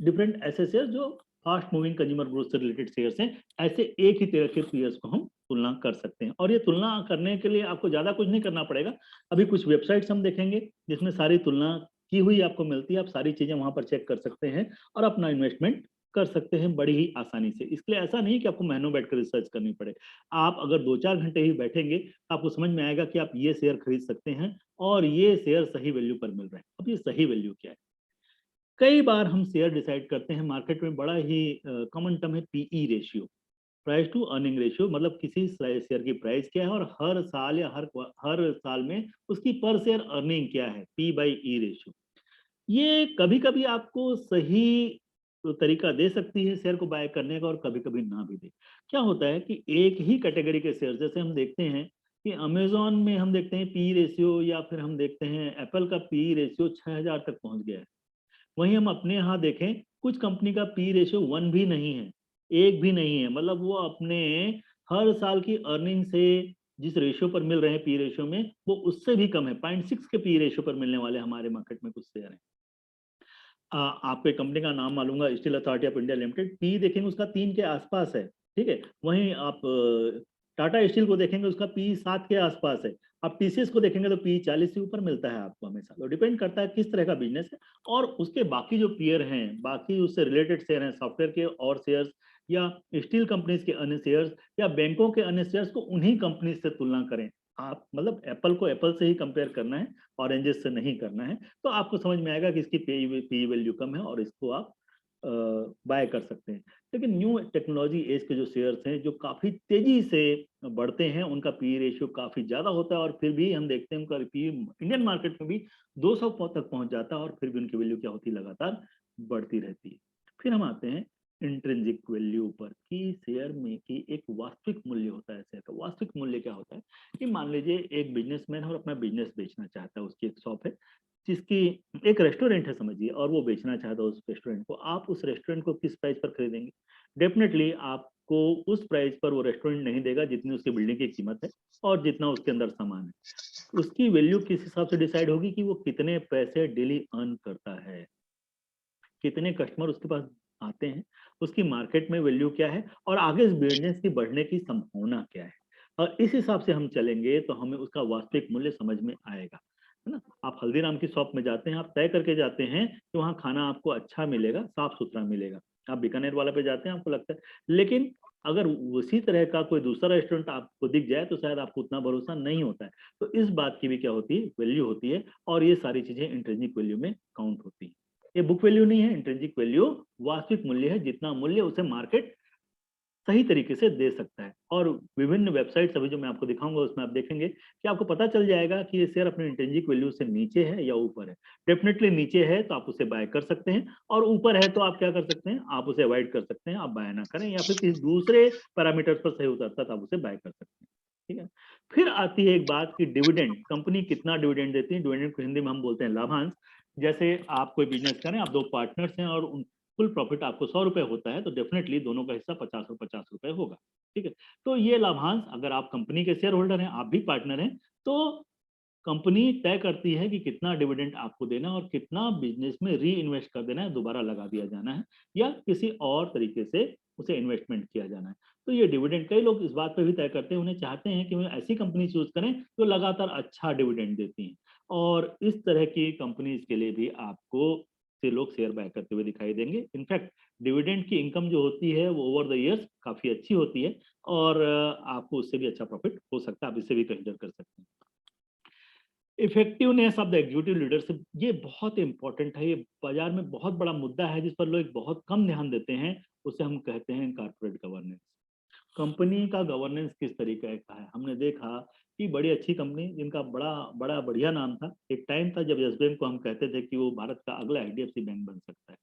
डिफरेंट ऐसे शेयर जो फास्ट मूविंग कंज्यूमर ग्रोथ से रिलेटेड शेयर्स हैं। ऐसे एक ही तरह के पेयर्स को हम तुलना कर सकते हैं और ये तुलना करने के लिए आपको ज्यादा कुछ नहीं करना पड़ेगा। अभी कुछ वेबसाइट्स हम देखेंगे जिसमें सारी तुलना की हुई आपको मिलती है, आप सारी चीजें वहां पर चेक कर सकते हैं और अपना इन्वेस्टमेंट कर सकते हैं बड़ी ही आसानी से। इसलिए ऐसा नहीं कि आपको महीनों बैठकर रिसर्च करनी पड़े। आप अगर 2-4 घंटे ही बैठेंगे तो आपको समझ में आएगा कि आप ये शेयर खरीद सकते हैं और ये शेयर सही वैल्यू पर मिल रहे हैं। अब ये सही वैल्यू क्या है, कई बार हम शेयर डिसाइड करते हैं, मार्केट में बड़ा ही कॉमन टर्म है PE ratio, price to earning ratio. मतलब किसी शेयर की प्राइस क्या है और हर साल या हर साल में उसकी पर शेयर अर्निंग क्या है, पी बाई ई रेशियो। ये कभी कभी आपको सही तरीका दे सकती है शेयर को बाय करने का और कभी कभी ना भी दे। क्या होता है कि एक ही कैटेगरी के शेयर, जैसे हम देखते हैं कि अमेजोन में हम देखते हैं पी रेशियो, या फिर हम देखते हैं एप्पल का पी रेशियो 6000 तक पहुंच गया है। वहीं हम अपने यहाँ देखें, कुछ कंपनी का पी रेशियो 1 भी नहीं है, 1 भी नहीं है। मतलब वो अपने हर साल की अर्निंग से जिस रेशियो पर मिल रहे हैं पी रेशियो में, वो उससे भी कम है। 0.6 के पी रेशियो पर मिलने वाले हमारे मार्केट में कुछ शेयर हैं। आपको एक कंपनी का नाम मालूम है, steel authority of India limited, P देखेंगे उसका 3 के आसपास है। ठीक है, वहीं आप टाटा स्टील को देखेंगे उसका पी 7 के आसपास है। आप टीसीएस को देखेंगे तो पी 40 से ऊपर मिलता है आपको हमेशा। तो डिपेंड करता है किस तरह का बिजनेस है और उसके बाकी जो पीयर हैं, बाकी उससे रिलेटेड शेयर हैं, सॉफ्टवेयर के और शेयर्स या स्टील कंपनीज के अन्य शेयर्स या बैंकों के अन्य शेयर्स को उन्हीं कंपनीज से तुलना करें। आप मतलब एप्पल को एप्पल से ही कंपेयर करना है, ऑरेंजेस से नहीं करना है। तो आपको समझ में आएगा कि इसकी पी वैल्यू कम है और इसको आप बाय कर सकते हैं। लेकिन न्यू टेक्नोलॉजी एज के जो शेयर्स हैं जो काफी तेजी से बढ़ते हैं, उनका पी रेशियो काफी ज्यादा होता है और फिर भी हम देखते हैं उनका पी इंडियन मार्केट में भी 200 तक पहुंच जाता है और फिर भी उनकी वैल्यू क्या होती है, लगातार बढ़ती रहती है। फिर हम आते हैं इंट्रिंसिक वैल्यू पर, कि शेयर में की एक वास्तविक मूल्य होता है शेयर का। वास्तविक मूल्य क्या होता है कि मान लीजिए एक बिजनेसमैन है और अपना बिजनेस बेचना चाहता है, उसकी एक शॉप है जिसकी, एक रेस्टोरेंट है समझिए, और वो बेचना चाहता है उस रेस्टोरेंट को। आप उस रेस्टोरेंट को किस प्राइस पर खरीदेंगे? डेफिनेटली आपको उस प्राइस पर वो रेस्टोरेंट नहीं देगा जितनी उसकी बिल्डिंग की कीमत है और जितना उसके अंदर सामान है। उसकी वैल्यू किस हिसाब से डिसाइड होगी कि वो कितने पैसे डेली अर्न करता है, कितने कस्टमर उसके पास आते हैं, उसकी मार्केट में वैल्यू क्या है और आगे इस बिजनेस की बढ़ने की संभावना क्या है। और इस हिसाब से हम चलेंगे तो हमें उसका वास्तविक मूल्य समझ में आएगा, है ना। आप हल्दीराम की शॉप में जाते हैं, आप तय करके जाते हैं कि वहाँ खाना आपको अच्छा मिलेगा, साफ सुथरा मिलेगा। आप बीकानेर वाला पे जाते हैं, आपको लगता है। लेकिन अगर उसी तरह का कोई दूसरा रेस्टोरेंट आपको दिख जाए तो शायद आपको उतना भरोसा नहीं होता है। तो इस बात की भी क्या होती है, वैल्यू होती है और ये सारी चीजें इंट्रिंसिक वैल्यू में काउंट होती है। ये बुक वैल्यू नहीं है, इंट्रिंसिक वैल्यू वास्तविक मूल्य है, जितना मूल्य उसे मार्केट सही तरीके से दे सकता है। और विभिन्न वेबसाइट्स अभी जो मैं आपको दिखाऊंगा उसमें आप देखेंगे कि आपको पता चल जाएगा कि ये शेयर अपने इंट्रिंसिक वैल्यू से नीचे है या ऊपर है। डेफिनेटली नीचे है तो आप उसे बाय कर सकते हैं और ऊपर है तो आप क्या कर सकते हैं, आप उसे अवॉइड कर सकते हैं, आप बाय ना करें, या फिर किसी दूसरे पैरामीटर्स पर सही उतरता है तो आप उसे बाय कर सकते हैं। ठीक है, फिर आती है एक बात कि डिविडेंड, कंपनी कितना डिविडेंड देती है। डिविडेंड को हिंदी में हम बोलते हैं लाभांश। जैसे आप कोई बिजनेस करें, आप 2 पार्टनर्स हैं और फुल प्रॉफिट आपको 100 रुपए होता है तो डेफिनेटली दोनों का हिस्सा 50 और 50 रुपए होगा। ठीक है, तो ये लाभांश अगर आप कंपनी के शेयर होल्डर हैं, आप भी पार्टनर हैं, तो कंपनी तय करती है कि कितना डिविडेंड आपको देना है और कितना बिजनेस में री इन्वेस्ट कर देना है, दोबारा लगा दिया जाना है या किसी और तरीके से उसे इन्वेस्टमेंट किया जाना है। तो ये डिविडेंड कई लोग इस बात पे भी तय करते हैं, उन्हें चाहते हैं कि वे ऐसी कंपनी चूज करें जो लगातार अच्छा डिविडेंड देती हैं, और इस तरह की कंपनीज के लिए भी आपको से लोग शेयर बाय करते हुए दिखाई देंगे। इनफैक्ट डिविडेंड की इनकम जो होती है वो ओवर द ईयर्स काफी अच्छी होती है, और आपको उससे भी अच्छा प्रॉफिट हो सकता है, आप इससे भी कंसिडर कर सकते हैं। Effectiveness of the executive leadership, ये बहुत इंपॉर्टेंट है, ये बाजार में बहुत बड़ा मुद्दा है जिस पर लोग बहुत कम ध्यान देते हैं। उसे हम कहते हैं कारपोरेट गवर्नेंस। कंपनी का गवर्नेंस किस तरीके का है, हमने देखा कि बड़ी अच्छी कंपनी जिनका बड़ा बड़ा बढ़िया नाम था, एक टाइम था जब यस बैंक को हम कहते थे कि वो भारत का अगला एचडीएफसी बैंक बन सकता है,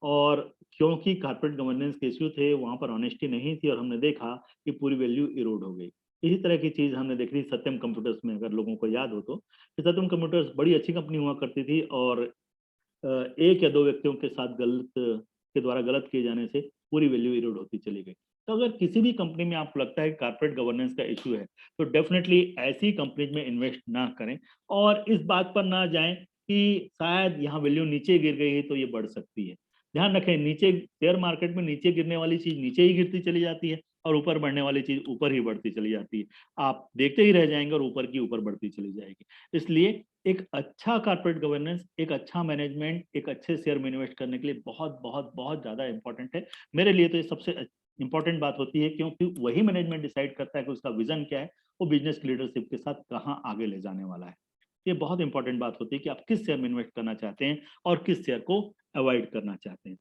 और क्योंकि कारपोरेट गवर्नेंस के इश्यू थे, वहां पर ऑनेस्टी नहीं थी, और हमने देखा कि पूरी वैल्यू इरोड हो गई। इसी तरह की चीज हमने देखी थी सत्यम कंप्यूटर्स में, अगर लोगों को याद हो तो। सत्यम कंप्यूटर्स बड़ी अच्छी कंपनी हुआ करती थी, और एक या दो व्यक्तियों के साथ गलत के द्वारा गलत किए जाने से पूरी वैल्यू इरोड होती चली गई। तो अगर किसी भी कंपनी में आपको लगता है कि कारपोरेट गवर्नेंस का इश्यू है, तो डेफिनेटली ऐसी कंपनीज में इन्वेस्ट ना करें, और इस बात पर ना जाएं कि शायद यहाँ वैल्यू नीचे गिर गई है तो ये बढ़ सकती है। ध्यान रखें, नीचे शेयर मार्केट में नीचे गिरने वाली चीज नीचे ही गिरती चली जाती है, और ऊपर बढ़ने वाली चीज ऊपर ही बढ़ती चली जाती है। आप देखते ही रह जाएंगे और ऊपर की ऊपर बढ़ती चली जाएगी। इसलिए एक अच्छा कारपोरेट गवर्नेंस, एक अच्छा मैनेजमेंट, एक अच्छे शेयर में इन्वेस्ट करने के लिए बहुत बहुत बहुत ज्यादा इंपॉर्टेंट है। मेरे लिए तो ये सबसे इंपॉर्टेंट बात होती है, क्योंकि वही मैनेजमेंट डिसाइड करता है कि उसका विजन क्या है, वो बिजनेस की लीडरशिप के साथ कहाँ आगे ले जाने वाला है। ये बहुत इंपॉर्टेंट बात होती है कि आप किस शेयर में इन्वेस्ट करना चाहते हैं और किस शेयर को अवॉइड करना चाहते हैं।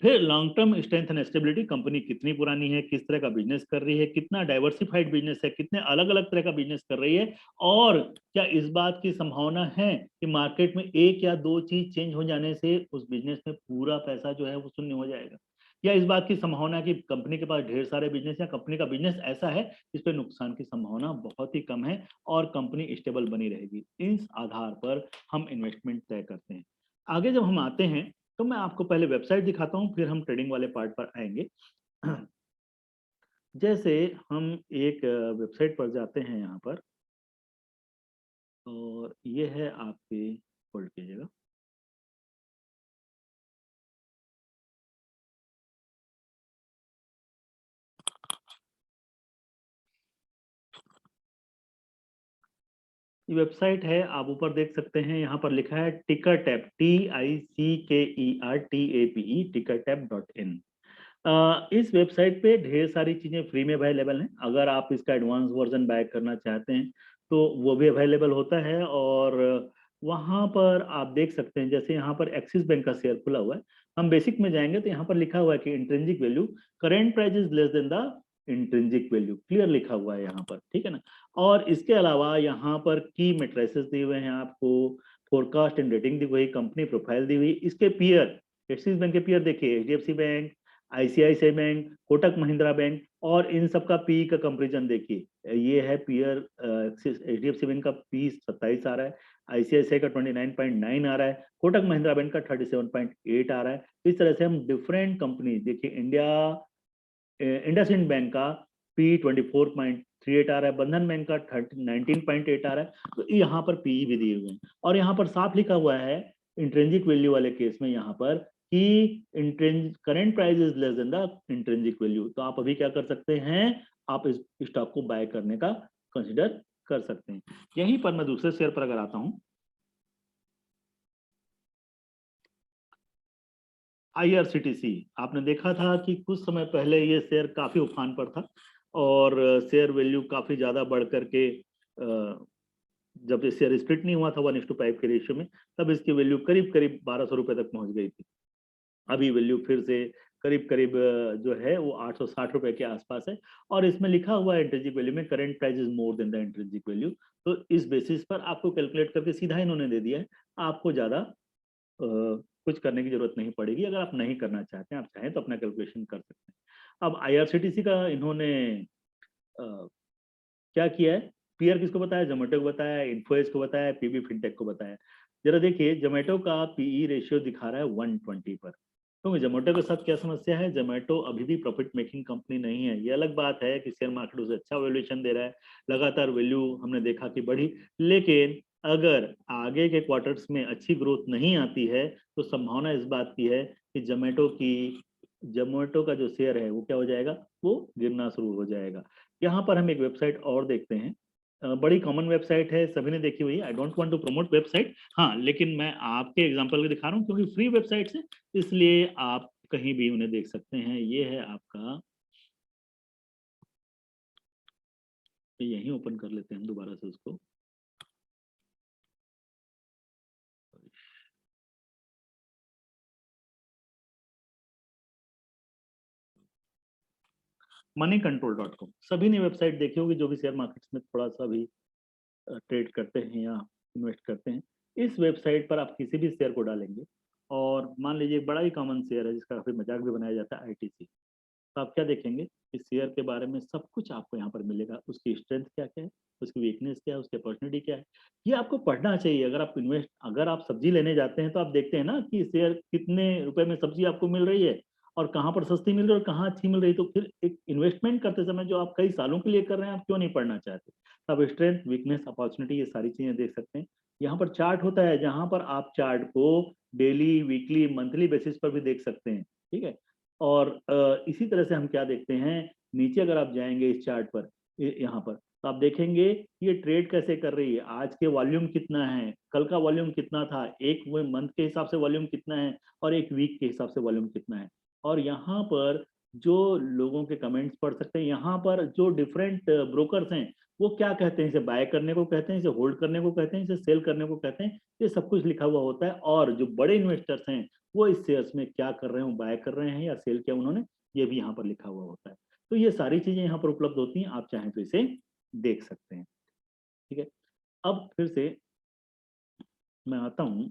फिर long term strength and stability, company कितनी पुरानी है, किस तरह का बिजनेस कर रही है, कितना डाइवर्सिफाइड बिजनेस है, कितने अलग अलग तरह का बिजनेस कर रही है, और क्या इस बात की संभावना है कि मार्केट में एक या दो चीज चेंज हो जाने से उस बिजनेस में पूरा पैसा जो है वो शून्य हो जाएगा, या इस बात की संभावना है कि कंपनी के पास ढेर सारे बिजनेस, या कंपनी का बिजनेस ऐसा है जिस पे नुकसान की संभावना बहुत ही कम है और कंपनी स्टेबल बनी रहेगी। इस आधार पर हम इन्वेस्टमेंट तय करते हैं। आगे जब हम आते हैं तो मैं आपको पहले वेबसाइट दिखाता हूँ, फिर हम ट्रेडिंग वाले पार्ट पर आएंगे। जैसे हम एक वेबसाइट पर जाते हैं यहाँ पर, और ये है आपके, होल्ड कीजिएगा। ये वेबसाइट है, आप ऊपर देख सकते हैं, यहाँ पर लिखा है टिकर टैप, TICKERTAPE, tickertap.in। इस वेबसाइट पे ढेर सारी चीजें फ्री में अवेलेबल हैं। अगर आप इसका एडवांस वर्जन बाय करना चाहते हैं तो वो भी अवेलेबल होता है, और वहाँ पर आप देख सकते हैं, जैसे यहाँ पर एक्सिस बैंक का शेयर खुला हुआ है। हम बेसिक में जाएंगे तो यहाँ पर लिखा हुआ है कि intrinsic value, current price is less than the intrinsic value, clear लिखा हुआ है यहाँ पर, ठीक है ना। और इसके अलावा यहाँ पर की मेट्रिसेस दिए हुए हैं आपको, फोरकास्ट एंड रेटिंग दी हुई, कंपनी प्रोफाइल दी हुई, इसके पीयर, एक्सिस बैंक के पीयर देखिए, HDFC bank, ICICI bank, Kotak Mahindra bank, और इन सब का पी का कंपेरिजन देखिए। ये है पीयर, एचडीएफसी बैंक का पी 27 आ रहा है, आईसीआईसीआई का 29.9 आ रहा है, कोटक महिंद्रा बैंक का 37.8 आ रहा है। इस तरह से हम डिफरेंट कंपनी देखिए, इंडसइंड बैंक का पी 24.38 आ रहा है, बंधन बैंक का 19.8 आ रहा है। तो यहाँ पर पीई भी दिए हुए हैं, और यहाँ पर साफ लिखा हुआ है इंट्रेंसिक वैल्यू वाले केस में यहाँ पर कि entrance current price is less than the intrinsic value. तो आप अभी क्या कर सकते हैं, आप इस स्टॉक को बाय करने का कंसिडर कर सकते हैं। यहीं पर मैं दूसरे शेयर पर अगर आता हूँ, आईआरसीटीसी, आपने देखा था कि कुछ समय पहले ये शेयर काफी उफान पर था, और शेयर वैल्यू काफी ज्यादा बढ़ करके, जब ये शेयर स्प्लिट नहीं हुआ था 1:5 के रेशियो में, तब इसकी वैल्यू करीब करीब 1200 रुपए तक पहुंच गई थी। अभी वैल्यू फिर से करीब करीब जो है वो 860 रुपए के आसपास है, और इसमें लिखा हुआ है इंट्रिंसिक वैल्यू में current price is more than the intrinsic value. तो इस बेसिस पर आपको कैलकुलेट करके सीधा इन्होंने दे दिया है, आपको ज्यादा कुछ करने की जरूरत नहीं पड़ेगी। अगर आप नहीं करना चाहते हैं, आप चाहें तो अपना कैलकुलेशन कर सकते हैं। अब आईआरसीटीसी का इन्होंने क्या किया है, पीआर किसको बताया, जोमेटो को बताया, इन्फोएस को बताया, पीबी फिनटेक को बताया। जरा देखिए, जोमेटो का पीई रेशियो दिखा रहा है 120 पर, क्योंकि जोमेटो के साथ क्या समस्या है, जोमेटो अभी भी प्रॉफिट मेकिंग कंपनी नहीं है। ये अलग बात है कि शेयर मार्केट उसे अच्छा वैल्यूएशन दे रहा है, लगातार वैल्यू हमने देखा कि बढ़ी, लेकिन अगर आगे के क्वार्टर्स में अच्छी ग्रोथ नहीं आती है तो संभावना इस बात की है कि जोमेटो का जो शेयर है वो क्या हो जाएगा, वो गिरना शुरू हो जाएगा। यहाँ पर हम एक वेबसाइट और देखते हैं, बड़ी कॉमन वेबसाइट है, सभी ने देखी हुई है। I don't want to promote website, हाँ, लेकिन मैं आपके एग्जांपल के दिखा रहा हूँ क्योंकि फ्री वेबसाइट है, इसलिए आप कहीं भी उन्हें देख सकते हैं। ये है आपका, यहीं ओपन कर लेते हैं हम दोबारा से उसको। moneycontrol.com, सभी ने वेबसाइट देखी होगी जो भी शेयर मार्केट्स में थोड़ा सा भी ट्रेड करते हैं या इन्वेस्ट करते हैं। इस वेबसाइट पर आप किसी भी शेयर को डालेंगे और मान लीजिए बड़ा ही कॉमन शेयर है जिसका काफी मजाक भी बनाया जाता है, आईटीसी, तो आप क्या देखेंगे, इस शेयर के बारे में सब कुछ आपको यहाँ पर मिलेगा। उसकी स्ट्रेंथ क्या क्या है, उसकी वीकनेस क्या है, उसकी अपॉर्चुनिटी क्या है, ये आपको पढ़ना चाहिए। अगर आप सब्जी लेने जाते हैं तो आप देखते हैं ना कि शेयर कितने रुपए में सब्जी आपको मिल रही है और कहाँ पर सस्ती मिल रही है और कहाँ अच्छी मिल रही है। तो फिर एक इन्वेस्टमेंट करते समय जो आप कई सालों के लिए कर रहे हैं, आप क्यों नहीं पढ़ना चाहते। तो आप स्ट्रेंथ, वीकनेस, अपॉर्चुनिटी, ये सारी चीजें देख सकते हैं। यहाँ पर चार्ट होता है जहां पर आप चार्ट को डेली, वीकली, मंथली बेसिस पर भी देख सकते हैं, ठीक है। और इसी तरह से हम क्या देखते हैं, नीचे अगर आप जाएंगे इस चार्ट पर, यहाँ पर, तो आप देखेंगे ये ट्रेड कैसे कर रही है, आज के वॉल्यूम कितना है, कल का वॉल्यूम कितना था, एक मंथ के हिसाब से वॉल्यूम कितना है और एक वीक के हिसाब से वॉल्यूम कितना है। और यहाँ पर जो लोगों के कमेंट्स पढ़ सकते हैं, यहाँ पर जो डिफरेंट ब्रोकर्स हैं वो क्या कहते हैं, इसे बाय करने को कहते हैं, इसे होल्ड करने को कहते हैं, इसे सेल करने को कहते हैं, ये सब कुछ लिखा हुआ होता है। और जो बड़े इन्वेस्टर्स हैं वो इस शेयर्स में क्या कर रहे हैं, बाय कर रहे हैं या सेल किया उन्होंने, ये भी यहाँ पर लिखा हुआ होता है। तो ये सारी चीजें यहाँ पर उपलब्ध होती हैं, आप चाहें तो इसे देख सकते हैं, ठीक है। अब फिर से मैं आता हूँ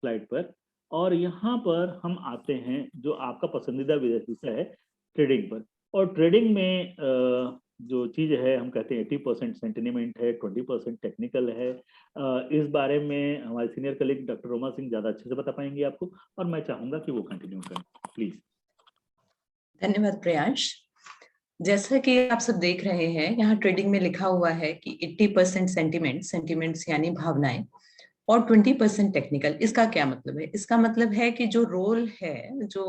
स्लाइड पर, और यहाँ पर हम आते हैं जो आपका पसंदीदा विषय है, ट्रेडिंग पर। और ट्रेडिंग में जो चीज़ है, हम कहते हैं 80% सेंटिमेंट है, 20% टेक्निकल है। इस बारे में हमारे senior colleague doctor Roma Singh ज़्यादा अच्छे से बता पाएंगे आपको, और मैं चाहूँगा कि वो कंटिन्यू करें, प्लीज़। धन्यवाद प्रियांश। जैसा कि आप सब देख रहे हैं, यहाँ ट्रेडिंग में लिखा हुआ है कि 80% सेंटिमेंट्स यानी भावनाएं और 20% टेक्निकल। इसका क्या मतलब है? इसका मतलब है कि जो रोल है जो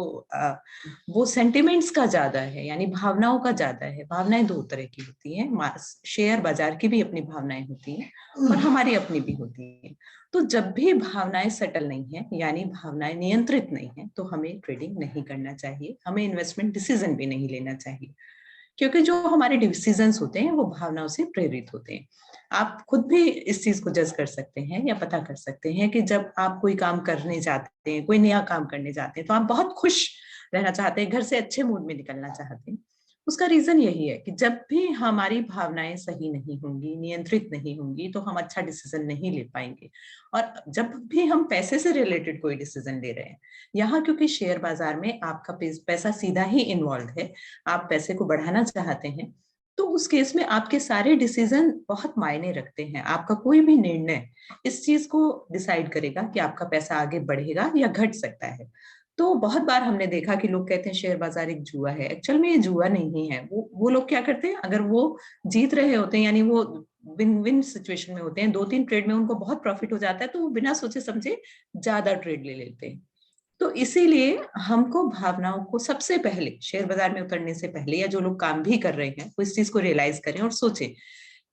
वो सेंटिमेंट्स का ज्यादा है, यानी भावनाओं का ज्यादा है। भावनाएं दो तरह की होती हैं, शेयर बाजार की भी अपनी भावनाएं होती हैं और हमारी अपनी भी होती हैं। तो जब भी भावनाएं सेटल नहीं है, यानी भावनाएं नियंत्रित नहीं है, तो हमें ट्रेडिंग नहीं करना चाहिए, हमें इन्वेस्टमेंट डिसीजन भी नहीं लेना चाहिए, क्योंकि जो हमारे डिसीजंस होते हैं वो भावनाओं से प्रेरित होते हैं। आप खुद भी इस चीज को जज कर सकते हैं या पता कर सकते हैं कि जब आप कोई काम करने जाते हैं, कोई नया काम करने जाते हैं, तो आप बहुत खुश रहना चाहते हैं, घर से अच्छे मूड में निकलना चाहते हैं। उसका रीजन यही है कि जब भी हमारी भावनाएं सही नहीं होंगी, नियंत्रित नहीं होंगी, तो हम अच्छा डिसीजन नहीं ले पाएंगे। और जब भी हम पैसे से रिलेटेड कोई डिसीजन ले रहे हैं, यहाँ क्योंकि शेयर बाजार में आपका पैसा सीधा ही इन्वॉल्व है, आप पैसे को बढ़ाना चाहते हैं, तो उस केस में आपके सारे डिसीजन बहुत मायने रखते हैं। आपका कोई भी निर्णय इस चीज को डिसाइड करेगा कि आपका पैसा आगे बढ़ेगा या घट सकता है। तो बहुत बार हमने देखा कि लोग कहते हैं शेयर बाजार एक जुआ है। एक्चुअल में ये जुआ नहीं है। वो लोग क्या करते हैं, अगर वो जीत रहे होते हैं, यानी वो विन विन सिचुएशन में होते हैं, 2-3 ट्रेड में उनको बहुत प्रॉफिट हो जाता है, तो वो बिना सोचे समझे ज्यादा ट्रेड ले लेते हैं। तो इसीलिए हमको भावनाओं को सबसे पहले, शेयर बाजार में उतरने से पहले, या जो लोग काम भी कर रहे हैं, वो इस चीज को रियलाइज करें और सोचें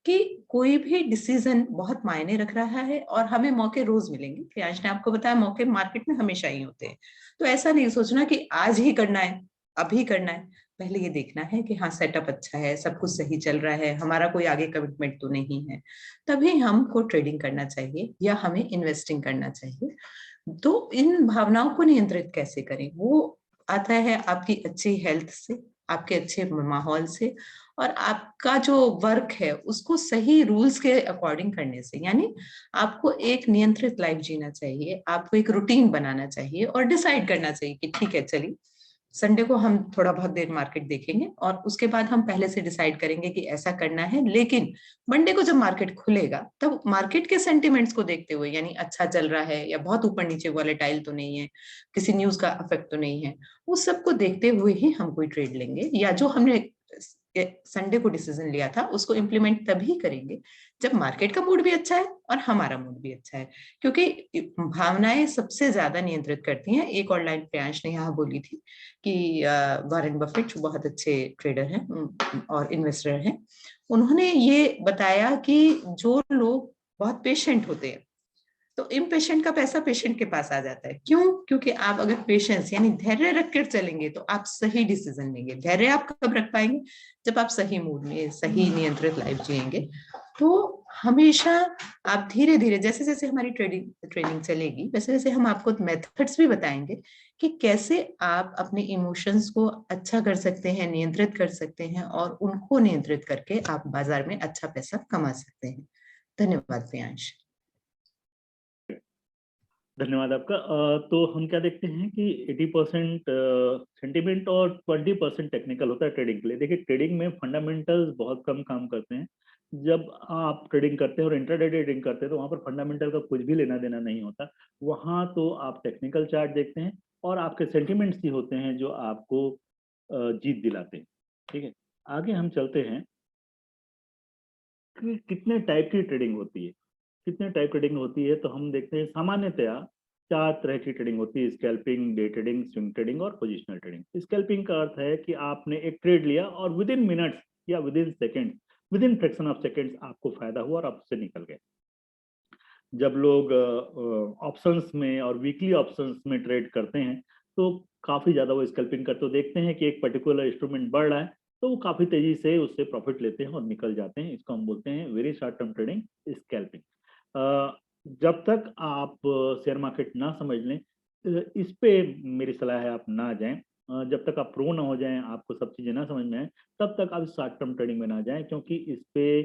कि कोई भी डिसीजन बहुत मायने रख रहा है और हमें मौके रोज मिलेंगे। प्रियांश ने आपको बताया, मौके मार्केट में हमेशा ही होते हैं। तो ऐसा नहीं सोचना कि आज ही करना है, अभी करना है। पहले ये देखना है कि हाँ, सेटअप अच्छा है, सब कुछ सही चल रहा है, हमारा कोई आगे कमिटमेंट तो नहीं है, तभी हमको ट्रेडिंग करना चाहिए या हमें इन्वेस्टिंग करना चाहिए। तो इन भावनाओं को नियंत्रित कैसे करें, वो आता है आपकी अच्छी हेल्थ से, आपके अच्छे माहौल से, और आपका जो वर्क है उसको सही रूल्स के अकॉर्डिंग करने से। यानी आपको एक नियंत्रित लाइफ जीना चाहिए, आपको एक रूटीन बनाना चाहिए और डिसाइड करना चाहिए कि ठीक है, चलिए संडे को हम थोड़ा बहुत देर मार्केट देखेंगे और उसके बाद हम पहले से डिसाइड करेंगे कि ऐसा करना है, लेकिन मंडे को जब मार्केट खुलेगा तब मार्केट के सेंटिमेंट्स को देखते हुए, यानी अच्छा चल रहा है या बहुत ऊपर नीचे वॉलेटाइल तो नहीं है, किसी न्यूज का इफेक्ट तो नहीं है, उस सब को देखते हुए ही हम कोई ट्रेड लेंगे, या जो हमने संडे को डिसीजन लिया था उसको इम्प्लीमेंट तभी करेंगे जब मार्केट का मूड भी अच्छा है और हमारा मूड भी अच्छा है, क्योंकि भावनाएं सबसे ज्यादा नियंत्रित करती हैं। एक और लाइन प्रियांश ने यहाँ बोली थी कि वॉरेन बफेट जो बहुत अच्छे ट्रेडर हैं और इन्वेस्टर हैं, उन्होंने ये बताया कि जो लोग बहुत पेशेंट होते हैं, तो इम्पेशेंट का पैसा पेशेंट के पास आ जाता है। क्यों? क्योंकि आप अगर पेशेंस यानी धैर्य रखकर चलेंगे तो आप सही डिसीजन लेंगे। धैर्य आप कब रख पाएंगे? जब आप सही मूड में सही नियंत्रित लाइफ जिएंगे। तो हमेशा आप धीरे धीरे, जैसे जैसे हमारी ट्रेनिंग चलेगी, वैसे वैसे हम आपको मेथड्स भी बताएंगे कि कैसे आप अपने इमोशंस को अच्छा कर सकते हैं, नियंत्रित कर सकते हैं, और उनको नियंत्रित करके आप बाजार में अच्छा पैसा कमा सकते हैं। धन्यवाद प्रियांश। धन्यवाद आपका। तो हम क्या देखते हैं कि 80% सेंटिमेंट और 20% टेक्निकल होता है ट्रेडिंग के लिए। देखिए, ट्रेडिंग में फंडामेंटल्स बहुत कम काम करते हैं। जब आप ट्रेडिंग करते हैं और इंट्राडे ट्रेडिंग करते हैं तो वहाँ पर फंडामेंटल का कुछ भी लेना देना नहीं होता। वहाँ तो आप टेक्निकल चार्ट देखते हैं और आपके सेंटिमेंट्स ही होते हैं जो आपको जीत दिलाते हैं। ठीक है, आगे हम चलते हैं कि कितने टाइप की ट्रेडिंग होती है। कितने टाइप ट्रेडिंग होती है तो हम देखते हैं सामान्यतया 4 तरह की ट्रेडिंग होती है: scalping, day trading, swing trading और पोजिशनल ट्रेडिंग। स्कैल्पिंग का अर्थ है कि आपने एक ट्रेड लिया और विद इन मिनट्स या within second, within fraction of seconds आपको फायदा हुआ और आप उससे निकल गए। जब लोग ऑप्शंस में और वीकली ऑप्शंस में ट्रेड करते हैं तो काफी ज्यादा वो स्कैल्पिंग करते, तो देखते हैं कि एक पर्टिकुलर इंस्ट्रूमेंट बढ़ रहा है तो वो काफी तेजी से उससे प्रॉफिट लेते हैं और निकल जाते हैं। इसको हम बोलते हैं very short term trading, scalping. जब तक आप शेयर मार्केट ना समझ लें, इस पे मेरी सलाह है आप ना जाएं। जब तक आप प्रो ना हो जाएं, आपको सब चीजें ना समझ में आए, तब तक आप शॉर्ट टर्म ट्रेडिंग में ना जाएं, क्योंकि इस पे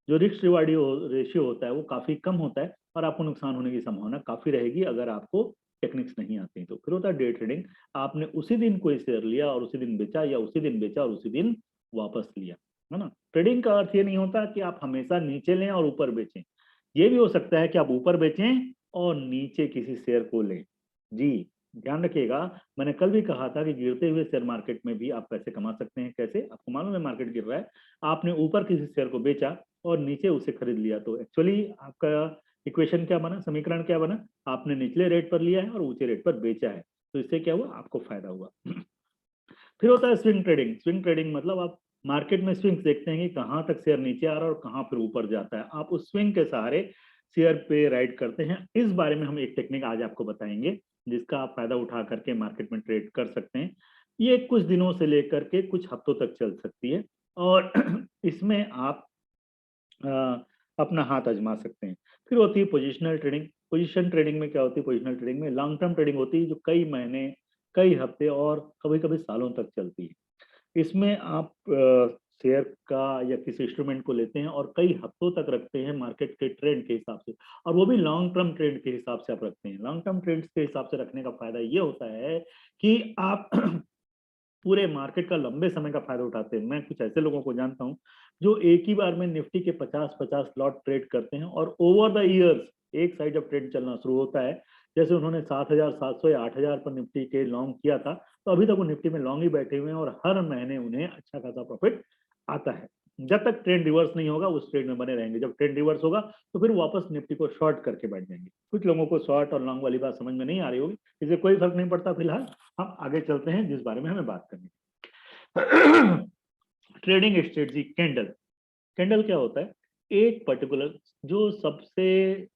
जो रिस्क रिवार्ड रेशियो होता है वो काफी कम होता है और आपको नुकसान होने की संभावना काफी रहेगी अगर आपको टेक्निक्स नहीं आती। तो फिर होता है डे ट्रेडिंग। आपने उसी दिन कोई शेयर लिया और उसी दिन बेचा, या उसी दिन बेचा और उसी दिन वापस लिया, है ना। ट्रेडिंग का अर्थ ये नहीं होता कि आप हमेशा नीचे लें और ऊपर बेचें। ये भी हो सकता है कि आप ऊपर बेचें और नीचे किसी शेयर को लें। जी, ध्यान रखिएगा, मैंने कल भी कहा था कि गिरते हुए शेयर मार्केट में भी आप पैसे कमा सकते हैं। कैसे? आपको मालूम है मार्केट गिर रहा है, आपने ऊपर किसी शेयर को बेचा और नीचे उसे खरीद लिया, तो एक्चुअली आपका इक्वेशन क्या बना, समीकरण क्या बना? आपने निचले रेट पर लिया है और ऊंचे रेट पर बेचा है, तो इससे क्या हुआ? आपको फायदा हुआ। फिर होता है स्विंग ट्रेडिंग। स्विंग ट्रेडिंग मतलब आप मार्केट में स्विंग्स देखते हैं कि कहाँ तक शेयर नीचे आ रहा है और कहाँ फिर ऊपर जाता है, आप उस स्विंग के सहारे शेयर पे राइड करते हैं। इस बारे में हम एक टेक्निक आज आपको बताएंगे जिसका आप फायदा उठा करके मार्केट में ट्रेड कर सकते हैं। ये कुछ दिनों से लेकर के कुछ हफ्तों तक चल सकती है और इसमें आप अपना हाथ आजमा सकते हैं। फिर होती है पोजिशनल ट्रेडिंग। पोजिशन ट्रेडिंग में क्या होती है? पोजिशनल ट्रेडिंग में लॉन्ग टर्म ट्रेडिंग होती है जो कई महीने, कई हफ्ते और कभी कभी सालों तक चलती है। इसमें आप शेयर का या किसी इंस्ट्रूमेंट को लेते हैं और कई हफ्तों तक रखते हैं मार्केट के ट्रेंड के हिसाब से, और वो भी लॉन्ग टर्म ट्रेंड के हिसाब से आप रखते हैं। लॉन्ग टर्म ट्रेंड्स के हिसाब से रखने का फायदा ये होता है कि आप पूरे मार्केट का लंबे समय का फायदा उठाते हैं। मैं कुछ ऐसे लोगों को जानता हूं जो एक ही बार में निफ्टी के 50-50 लॉट ट्रेड करते हैं और ओवर द इयर्स एक साइड जब ट्रेड चलना शुरू होता है, जैसे उन्होंने 7,700 या 8,000 पर निफ्टी के लॉन्ग किया था, तो अभी तक वो निफ्टी में लॉन्ग ही बैठे हुए हैं और हर महीने उन्हें अच्छा खासा प्रॉफिट आता है। जब तक ट्रेंड रिवर्स नहीं होगा उस ट्रेड में बने रहेंगे। जब ट्रेंड रिवर्स होगा तो फिर वापस निफ्टी को शॉर्ट करके बैठ जाएंगे। कुछ लोगों को शॉर्ट और लॉन्ग वाली बात समझ में नहीं आ रही होगी, इससे कोई फर्क नहीं पड़ता। फिलहाल हम आगे चलते हैं जिस बारे में हमें बात करनी है। Trading strategy candle. कैंडल क्या होता है? एक पर्टिकुलर जो सबसे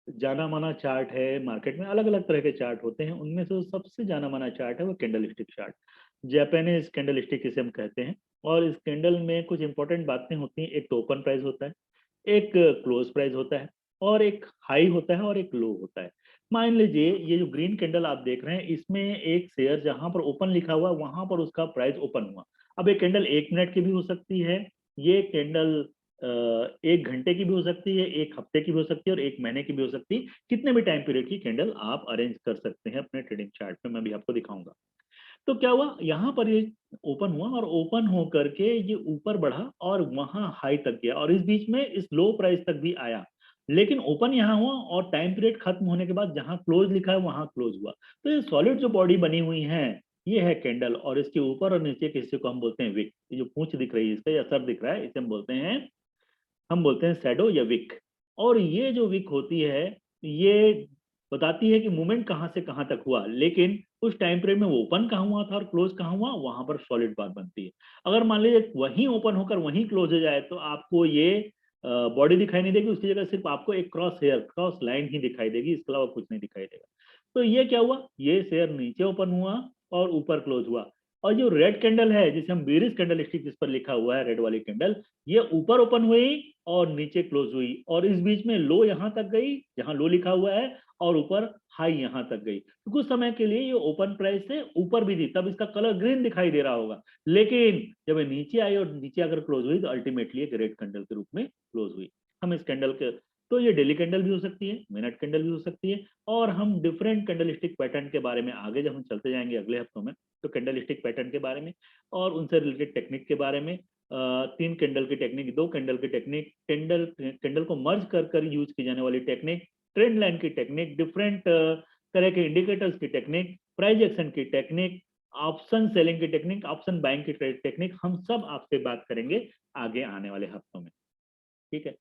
जाना माना चार्ट है मार्केट में, अलग अलग तरह के चार्ट होते हैं, उनमें से सबसे जाना माना चार्ट है वो candle stick chart. Japanese candle stick इसे हम कहते हैं। और इस कैंडल में कुछ इंपॉर्टेंट बातें होती हैं। एक तो ओपन प्राइस होता है, एक क्लोज प्राइस होता है, और एक हाई होता है और एक लो होता है। मान लीजिए ये जो ग्रीन कैंडल आप देख रहे हैं, इसमें एक शेयर जहां पर ओपन लिखा हुआ वहां पर उसका प्राइस ओपन हुआ। अब ये कैंडल 1 मिनट की भी हो सकती है, ये कैंडल 1 घंटे की भी हो सकती है, 1 हफ्ते की भी हो सकती है और 1 महीने की भी हो सकती है। कितने भी टाइम पीरियड की कैंडल आप अरेंज कर सकते हैं अपने ट्रेडिंग चार्ट में, मैं भी आपको दिखाऊंगा। तो क्या हुआ, यहाँ पर ये ओपन हुआ और ओपन हो करके ये ऊपर बढ़ा और वहां हाई तक गया और इस बीच में इस लो प्राइस तक भी आया, लेकिन ओपन यहाँ हुआ और टाइम पीरियड खत्म होने के बाद जहां क्लोज लिखा है वहां क्लोज हुआ। तो ये सॉलिड जो बॉडी बनी हुई है ये है कैंडल, और इसके ऊपर और नीचे के हिस्से को हम बोलते हैं विक। ये जो पूंछ दिख रही है इसका या सर दिख रहा है, इसे हम बोलते हैं शैडो या विक। और ये जो विक होती है ये बताती है कि मूवमेंट कहाँ से कहाँ तक हुआ, लेकिन उस टाइम फ्रेम में वो ओपन कहाँ हुआ था और क्लोज कहाँ हुआ, वहां पर सॉलिड बात बनती है। अगर मान लीजिए वहीं ओपन होकर वहीं क्लोज हो जाए तो आपको ये बॉडी दिखाई नहीं देगी, उसकी जगह सिर्फ आपको एक क्रॉस लाइन ही दिखाई देगी, इसके अलावा कुछ नहीं दिखाई देगा। तो ये क्या हुआ, ये शेयर नीचे ओपन हुआ और ऊपर क्लोज हुआ। और जो रेड कैंडल है जिसे हम बेरिश कैंडल स्टिक जिस पर लिखा हुआ है रेड वाली कैंडल, ये ऊपर ओपन हुई और नीचे क्लोज हुई और इस बीच में लो यहां तक गई जहां लो लिखा हुआ है और ऊपर हाई यहां तक गई। तो कुछ समय के लिए ये ओपन प्राइस से ऊपर भी थी, तब इसका कलर ग्रीन दिखाई दे रहा होगा, लेकिन जब ये नीचे आई और नीचे अगर क्लोज हुई तो अल्टीमेटली एक रेड कैंडल के रूप में क्लोज हुई। हम इस कैंडल के, तो ये डेली कैंडल भी हो सकती है, मिनट कैंडल भी हो सकती है, और हम डिफरेंट कैंडल स्टिक पैटर्न के बारे में आगे जब हम चलते जाएंगे अगले हफ्तों में, तो कैंडल स्टिक पैटर्न के बारे में और उनसे रिलेटेड टेक्निक के बारे में, 3 कैंडल की टेक्निक, 2 कैंडल की टेक्निक, कैंडल कैंडल को मर्ज कर यूज की जाने वाली टेक्निक, ट्रेंड लाइन की टेक्निक, डिफरेंट तरह के इंडिकेटर्स की टेक्निक, प्राइस एक्शन की टेक्निक, ऑप्शन सेलिंग की टेक्निक, ऑप्शन बाइंग की टेक्निक, हम सब आपसे बात करेंगे आगे आने वाले हफ्तों में। ठीक है,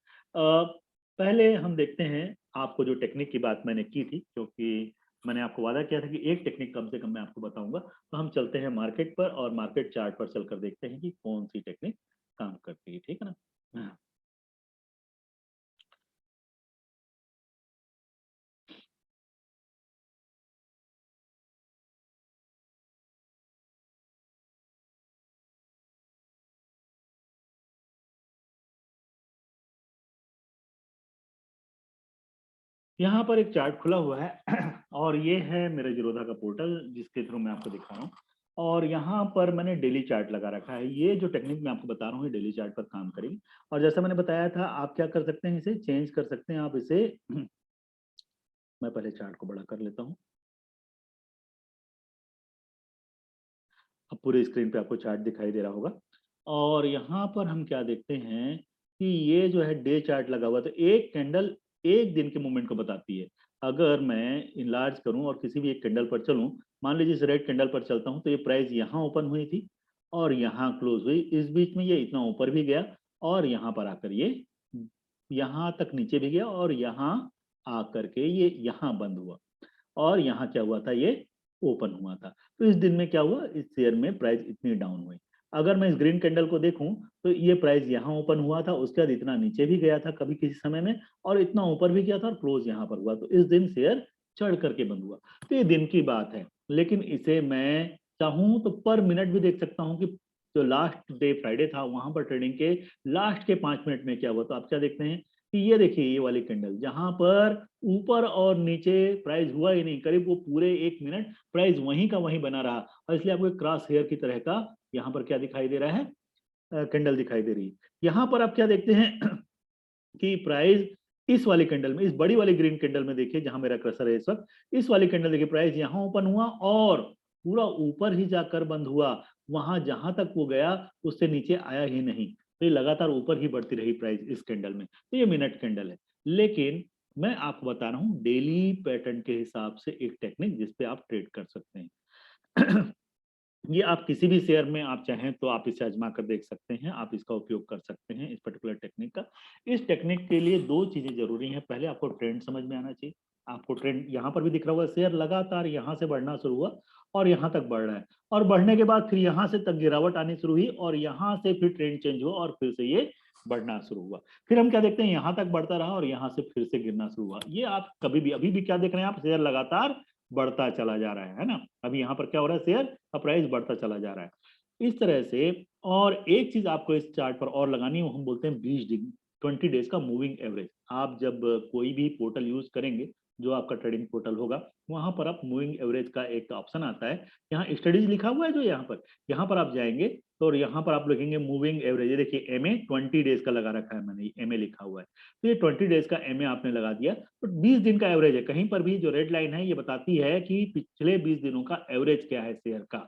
पहले हम देखते हैं आपको जो टेक्निक की बात मैंने की थी, क्योंकि मैंने आपको वादा किया था कि एक टेक्निक कम से कम मैं आपको बताऊंगा। तो हम चलते हैं मार्केट पर और मार्केट चार्ट पर चलकर देखते हैं कि कौन सी टेक्निक काम करती है। ठीक है ना। हाँ। यहाँ पर एक चार्ट खुला हुआ है और ये है मेरे जीरोधा का पोर्टल जिसके थ्रू मैं आपको दिखा रहा हूँ। और यहाँ पर मैंने डेली चार्ट लगा रखा है। ये जो टेक्निक मैं आपको बता रहा हूँ ये डेली चार्ट पर काम करेगी। और जैसा मैंने बताया था, आप क्या कर सकते हैं, इसे चेंज कर सकते हैं आप इसे मैं पहले चार्ट को बड़ा कर लेता हूँ। अब पूरे स्क्रीन पे आपको चार्ट दिखाई दे रहा होगा। और यहाँ पर हम क्या देखते हैं कि ये जो है डे चार्ट लगा हुआ, तो एक कैंडल एक दिन के मूवमेंट को बताती है। अगर मैं इनलार्ज करूं और किसी भी एक कैंडल पर चलूं, मान लीजिए इस रेड कैंडल पर चलता हूं, तो ये प्राइस यहाँ ओपन हुई थी और यहाँ क्लोज हुई, इस बीच में ये इतना ऊपर भी गया और यहाँ पर आकर ये यहाँ तक नीचे भी गया और यहाँ आकर के ये यहाँ बंद हुआ और यहाँ क्या हुआ था, ये ओपन हुआ था। तो इस दिन में क्या हुआ, इस शेयर में प्राइस इतनी डाउन हुई। अगर मैं इस ग्रीन कैंडल को देखूं तो ये प्राइस यहाँ ओपन हुआ था, उसके बाद इतना नीचे भी गया था कभी किसी समय में और इतना ऊपर भी गया था और क्लोज यहाँ पर हुआ, तो इस दिन शेयर चढ़ करके बंद हुआ। तो ये दिन की बात है, लेकिन इसे मैं चाहूं तो पर मिनट भी देख सकता हूं कि जो लास्ट डे फ्राइडे था वहां पर ट्रेडिंग के लास्ट के 5 मिनट में क्या हुआ। तो आप क्या देखते हैं कि ये देखिए ये वाली कैंडल जहां पर ऊपर और नीचे प्राइस हुआ ही नहीं, करीब वो पूरे 1 मिनट प्राइस वहीं का वहीं बना रहा, और इसलिए आपको एक क्रॉस हेयर की तरह का यहाँ पर क्या दिखाई दे रहा है, कैंडल दिखाई दे रही है। यहाँ पर आप क्या देखते हैं कि प्राइस इस वाली कैंडल में, इस बड़ी वाली ग्रीन कैंडल में देखिए जहां मेरा क्रसर है इस वक्त, इस वाली कैंडल देखिए प्राइस यहाँ ओपन हुआ और पूरा ऊपर ही जाकर बंद हुआ, वहां जहां तक वो गया उससे नीचे आया ही नहीं, तो ये लगातार ऊपर ही बढ़ती रही प्राइस इस कैंडल में। तो ये मिनट कैंडल है, लेकिन मैं आपको बता रहा हूँ डेली पैटर्न के हिसाब से एक टेक्निक जिसपे आप ट्रेड कर सकते हैं। ये आप किसी भी शेयर में आप चाहें तो आप इसे आजमा कर देख सकते हैं, आप इसका उपयोग कर सकते हैं इस पर्टिकुलर टेक्निक का। इस टेक्निक के लिए 2 चीजें जरूरी हैं। पहले आपको ट्रेंड समझ में आना चाहिए। आपको ट्रेंड यहाँ पर भी दिख रहा हुआ, शेयर लगातार यहाँ से बढ़ना शुरू हुआ और यहाँ तक बढ़ रहा है, और बढ़ने के बाद फिर यहाँ से तक गिरावट आनी शुरू हुई और यहाँ से फिर ट्रेंड चेंज हुआ और फिर से ये बढ़ना शुरू हुआ। फिर हम क्या देखते हैं, यहाँ तक बढ़ता रहा और यहाँ से फिर से गिरना शुरू हुआ। ये आप कभी भी अभी भी क्या देख रहे हैं, आप शेयर लगातार बढ़ता चला जा रहा है ना। अभी यहाँ पर क्या हो रहा है, शेयर का प्राइस बढ़ता चला जा रहा है इस तरह से। और एक चीज आपको इस चार्ट पर और लगानी है, वो हम बोलते हैं 20 डेज का मूविंग एवरेज। आप जब कोई भी पोर्टल यूज करेंगे, जो आपका ट्रेडिंग पोर्टल होगा, वहां पर आप मूविंग एवरेज का एक ऑप्शन आता है, यहाँ स्टडीज लिखा हुआ है जो यहाँ पर आप जाएंगे तो यहाँ पर आप लिखेंगे मूविंग एवरेज। ये देखिए एमए 20 डेज का लगा रखा है मैंने, एमए लिखा हुआ है, तो ये 20 डेज का एमए आपने लगा दिया तो 20 दिन का एवरेज है। कहीं पर भी जो रेड लाइन है ये बताती है कि पिछले 20 दिनों का एवरेज क्या है शेयर का,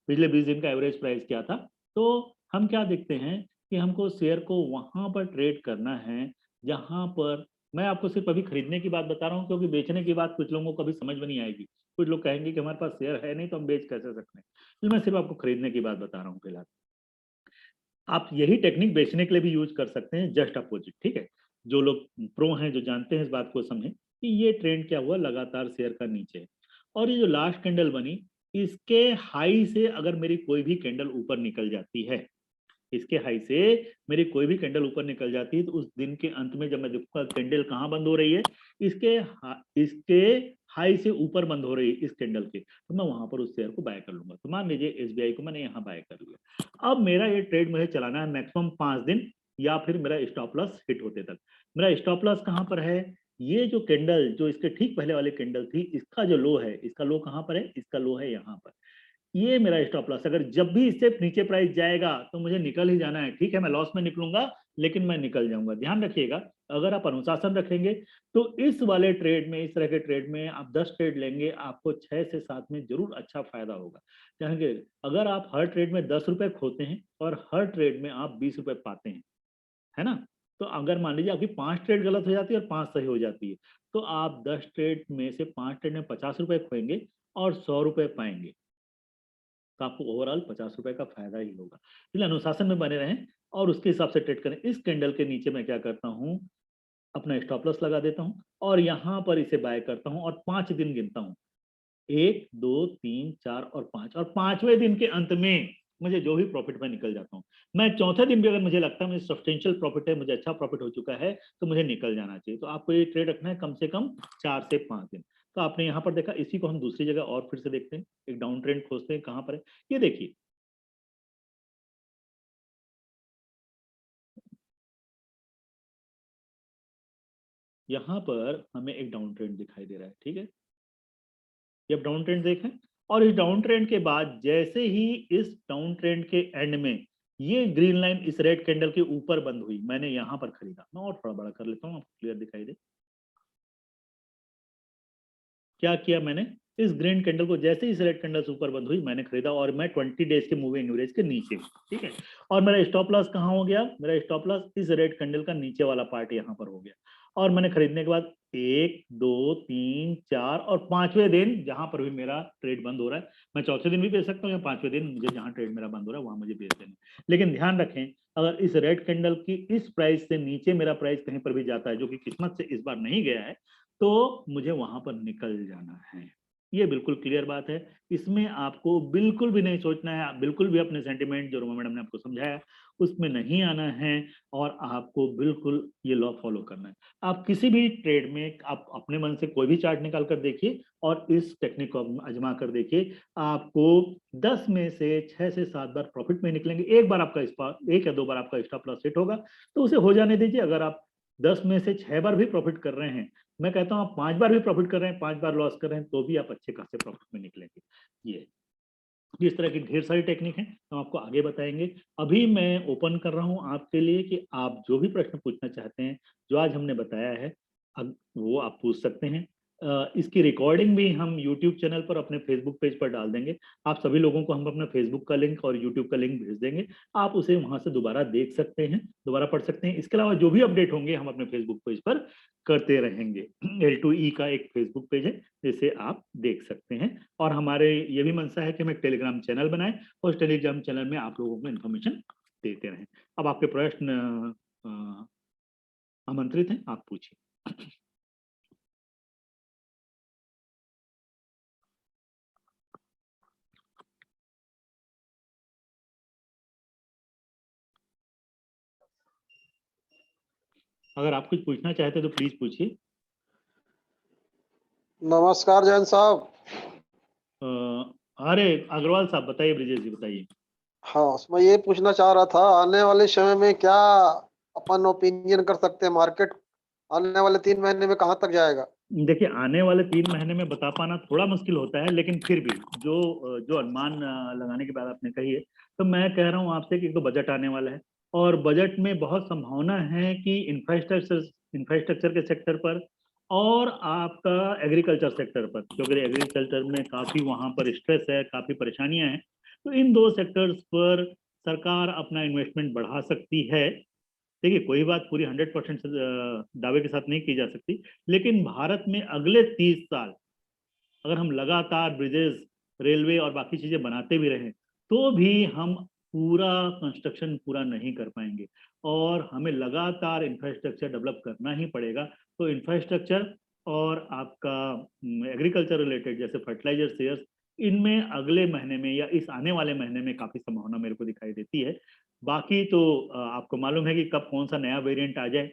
पिछले 20 दिन का एवरेज प्राइस क्या था। तो हम क्या देखते हैं कि हमको शेयर को वहां पर ट्रेड करना है जहां पर, मैं आपको सिर्फ अभी खरीदने की बात बता रहा हूँ क्योंकि बेचने की बात कुछ लोगों को कभी समझ में नहीं आएगी। कुछ लोग कहेंगे कि हमारे पास शेयर है नहीं तो हम बेच कैसे सकते हैं, तो मैं सिर्फ आपको खरीदने की बात बता रहा हूँ फिलहाल। आप यही टेक्निक बेचने के लिए भी यूज कर सकते हैं, जस्ट अपोजिट, ठीक है। जो लोग प्रो हैं, जो जानते हैं इस बात को समझें कि ये ट्रेंड क्या हुआ, लगातार शेयर का नीचे है और ये जो लास्ट कैंडल बनी इसके हाई से अगर मेरी कोई भी कैंडल ऊपर निकल जाती है, इसके हाई से मेरी कोई भी कैंडल ऊपर निकल जाती है, तो उस दिन के अंत में जब मैं देखूंगा कैंडल कहाँ बंद हो रही है, इसके हाई से ऊपर बंद हो रही है इस कैंडल के, तो मैं वहां पर उस शेयर को बाय कर लूंगा। तो मान लीजिए एसबीआई को मैंने यहाँ बाय कर लिया। अब मेरा ये ट्रेड मुझे चलाना है मैक्सिमम 5 दिन या फिर मेरा स्टॉप लॉस हिट होते तक। मेरा स्टॉप लॉस कहाँ पर है, ये जो कैंडल जो इसके ठीक पहले वाली कैंडल थी, इसका जो लो है, इसका लो कहाँ पर है, इसका लो है यहाँ पर। ये मेरा स्टॉप लॉस, अगर जब भी इससे नीचे प्राइस जाएगा तो मुझे निकल ही जाना है। ठीक है, मैं लॉस में निकलूंगा लेकिन मैं निकल जाऊंगा। ध्यान रखिएगा, अगर आप अनुशासन रखेंगे तो इस वाले ट्रेड में, इस तरह के ट्रेड में आप 10 ट्रेड लेंगे, आपको 6 से 7 में जरूर अच्छा फायदा होगा। जानेंगे, अगर आप हर ट्रेड में 10 रुपए खोते हैं और हर ट्रेड में आप 20 रुपए पाते हैं, है ना, तो अगर मान लीजिए आपकी 5 ट्रेड गलत हो जाती है और 5 सही हो जाती है, तो आप 10 ट्रेड में से 5 ट्रेड में 50 रुपए खोएंगे और 100 रुपए पाएंगे, तो आपको ओवरऑल 50 रुपए का फायदा ही होगा। इसलिए अनुशासन में बने रहें और उसके हिसाब से ट्रेड करें। इस कैंडल के नीचे मैं क्या करता हूँ, अपना स्टॉप लॉस लगा देता हूँ और यहाँ पर इसे बाय करता हूँ और 5 दिन गिनता हूँ, 1 2 3 4 और 5, और 5वें दिन के अंत में मुझे जो भी प्रॉफिट में निकल जाता हूँ। मैं चौथे दिन भी अगर मुझे लगता है मुझे सब्सटेंशियल प्रॉफिट है, मुझे अच्छा प्रॉफिट हो चुका है, तो मुझे निकल जाना चाहिए। तो आपको ये ट्रेड रखना है कम से कम 4 से 5 दिन। तो आपने यहाँ पर देखा, इसी को हम दूसरी जगह और फिर से देखते हैं, एक डाउन ट्रेंड खोजते हैं कहाँ पर है। ये देखिए, यहाँ पर हमें एक डाउन ट्रेंड दिखाई दे रहा है, ठीक है, ये आप डाउन ट्रेंड देखें। और इस डाउन ट्रेंड के बाद जैसे ही इस डाउन ट्रेंड के एंड में ये ग्रीन लाइन इस रेड कैंडल के ऊपर बंद हुई, मैंने यहाँ पर खरीदा। मैं और थोड़ा बड़ा कर लेता हूँ, आपको क्लियर दिखाई दे। क्या किया मैंने, इस ग्रीन कैंडल को जैसे ही इस रेड कैंडल से ऊपर बंद हुई मैंने खरीदा और मैं 20 डेज के मूविंग एवरेज के नीचे, ठीक है। और मेरा स्टॉप लॉस कहाँ हो गया, मेरा स्टॉप लॉस इस रेड कैंडल का नीचे वाला पार्ट यहाँ पर हो गया। और मैंने खरीदने के बाद 1 2 3 4 और 5वें दिन जहां पर भी मेरा ट्रेड बंद हो रहा है, मैं चौथे दिन भी बेच सकता हूँ या 5वें दिन मुझे जहां ट्रेड मेरा बंद हो रहा है वहां मुझे बेच देना। लेकिन ध्यान रखें, अगर इस रेड कैंडल की इस प्राइस से नीचे मेरा प्राइस कहीं पर भी जाता है, जो कि किस्मत से इस बार नहीं गया है, तो मुझे वहां पर निकल जाना है। ये बिल्कुल क्लियर बात है, इसमें आपको बिल्कुल भी नहीं सोचना है, बिल्कुल भी अपने सेंटिमेंट जो रोमा मैडम ने आपको समझाया उसमें नहीं आना है और आपको बिल्कुल ये लॉ फॉलो करना है। आप किसी भी ट्रेड में आप अपने मन से कोई भी चार्ट निकाल कर देखिए और इस टेक्निक को आजमा कर देखिए, आपको 10 में से 6 से 7 बार प्रॉफिट में निकलेंगे। एक बार आपका एक या 2 बार आपका स्टॉप लॉस हिट होगा तो उसे हो जाने दीजिए। अगर आप 10 में से 6 बार भी प्रॉफिट कर रहे हैं, मैं कहता हूँ आप 5 बार भी प्रॉफिट कर रहे हैं, 5 बार लॉस कर रहे हैं, तो भी आप अच्छे खासे प्रॉफिट में निकलेंगे। ये इस तरह की ढेर सारी टेक्निक है, हम आपको आगे बताएंगे। अभी मैं ओपन कर रहा हूं आपके लिए कि आप जो भी प्रश्न पूछना चाहते हैं, जो आज हमने बताया है, वो आप पूछ सकते हैं। इसकी रिकॉर्डिंग भी हम YouTube चैनल पर अपने फेसबुक पेज पर डाल देंगे। आप सभी लोगों को हम अपना फेसबुक का लिंक और YouTube का लिंक भेज देंगे, आप उसे वहां से दोबारा देख सकते हैं, दोबारा पढ़ सकते हैं। इसके अलावा जो भी अपडेट होंगे हम अपने फेसबुक पेज पर करते रहेंगे। L2E का एक फेसबुक पेज है जिसे आप देख सकते हैं। और हमारे ये भी मंशा है कि हम एक टेलीग्राम चैनल बनाएं और उस टेलीग्राम चैनल में आप लोगों को इन्फॉर्मेशन देते रहें। अब आपके प्रश्न आमंत्रित हैं, आप पूछिए। अगर आप कुछ पूछना चाहते तो प्लीज पूछिए। नमस्कार जैन साहब। अरे अग्रवाल साहब बताइए, ब्रिजेश जी बताइए। हाँ, मैं ये पूछना चाह रहा था, आने वाले समय में क्या अपन ओपिनियन कर सकते हैं मार्केट आने वाले 3 महीने में कहाँ तक जाएगा? देखिए, आने वाले 3 महीने में बता पाना थोड़ा मुश्किल होता है, लेकिन फिर भी जो अनुमान लगाने की बात आपने कही है, तो मैं कह रहा हूँ आपसे कि एक तो बजट आने वाला है और बजट में बहुत संभावना है कि इंफ्रास्ट्रक्चर के सेक्टर पर और आपका एग्रीकल्चर सेक्टर पर, क्योंकि एग्रीकल्चर में काफी वहां पर स्ट्रेस है, काफी परेशानियां हैं, तो इन 2 सेक्टर्स पर सरकार अपना इन्वेस्टमेंट बढ़ा सकती है। देखिए, कोई बात पूरी 100% दावे के साथ नहीं की जा सकती, लेकिन भारत में अगले 30 साल अगर हम लगातार ब्रिजेस, रेलवे और बाकी चीजें बनाते भी रहें, तो भी हम पूरा कंस्ट्रक्शन पूरा नहीं कर पाएंगे और हमें लगातार इंफ्रास्ट्रक्चर डेवलप करना ही पड़ेगा। तो इंफ्रास्ट्रक्चर और आपका एग्रीकल्चर रिलेटेड जैसे फर्टिलाइजर, शेयर्स, इनमें अगले महीने में या इस आने वाले महीने में काफी संभावना मेरे को दिखाई देती है। बाकी तो आपको मालूम है कि कब कौन सा नया वेरिएंट आ जाए,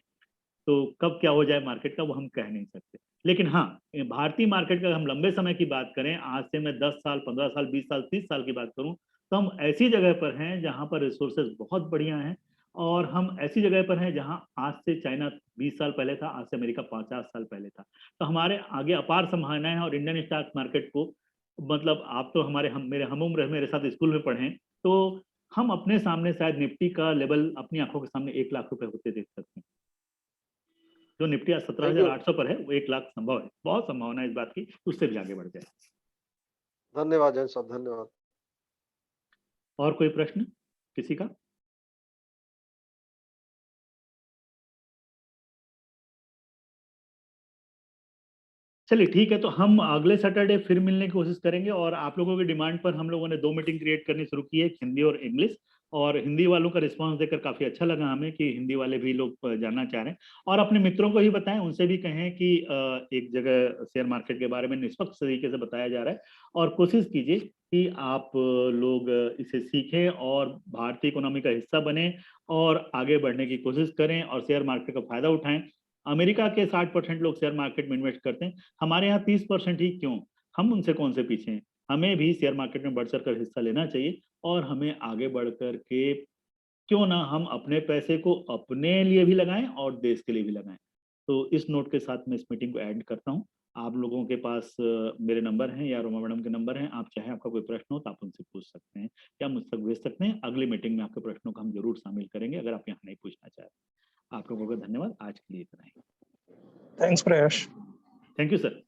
तो कब क्या हो जाए मार्केट का, वो हम कह नहीं सकते। लेकिन हाँ, भारतीय मार्केट का हम लंबे समय की बात करें, आज से मैं 10 साल, 15 साल, 20 साल, 30 साल की बात करूं, तो हम ऐसी जगह पर हैं जहां पर रिसोर्सेज बहुत बढ़िया हैं और हम ऐसी जगह पर हैं जहां आज से चाइना 20 साल पहले था, आज से अमेरिका 50 साल पहले था। तो हमारे आगे अपार संभावनाएं हैं और इंडियन स्टॉक मार्केट को, मतलब आप तो मेरे हम उम्र मेरे साथ स्कूल में पढ़े, तो हम अपने सामने शायद निफ्टी का लेवल अपनी आंखों के सामने 1 लाख रुपए होते देख सकते हैं। जो निफ्टी आज थैंक यू। 17,800 पर है, वो 1 लाख संभव है, बहुत संभावना है इस बात की, उससे भी आगे बढ़ जाए। धन्यवाद जैन साहब, धन्यवाद। और कोई प्रश्न किसी का? चलिए ठीक है, तो हम अगले सैटरडे फिर मिलने की कोशिश करेंगे और आप लोगों की डिमांड पर हम लोगों ने 2 मीटिंग क्रिएट करनी शुरू की है, एक हिंदी और इंग्लिश। और हिंदी वालों का रिस्पांस देखकर काफी अच्छा लगा हमें कि हिंदी वाले भी लोग जानना चाह रहे हैं। और अपने मित्रों को ही बताएं, उनसे भी कहें कि एक जगह शेयर मार्केट के बारे में निष्पक्ष तरीके से बताया जा रहा है और कोशिश कीजिए कि आप लोग इसे सीखें और भारतीय इकोनॉमी का हिस्सा बने और आगे बढ़ने की कोशिश करें और शेयर मार्केट का फायदा उठाएं। अमेरिका के 60% लोग शेयर मार्केट में इन्वेस्ट करते हैं, हमारे यहाँ 30% ही क्यों? हम उनसे कौन से पीछे हैं? हमें भी शेयर मार्केट में बढ़ चढ़ कर हिस्सा लेना चाहिए और हमें आगे बढ़ कर के क्यों ना हम अपने पैसे को अपने लिए भी लगाएं और देश के लिए भी लगाएं। तो इस नोट के साथ मैं इस मीटिंग को एंड करता हूं। आप लोगों के पास मेरे नंबर हैं या रोमा मैडम के नंबर हैं, आप चाहे आपका कोई प्रश्न हो तो आप उनसे पूछ सकते हैं या मुझ तक भेज सकते हैं। अगली मीटिंग में आपके प्रश्नों को हम जरूर शामिल करेंगे अगर आप यहाँ नहीं पूछना चाहते। आप लोगों का धन्यवाद, आज के लिए इतना ही। Thanks, Prayash. Thank you sir.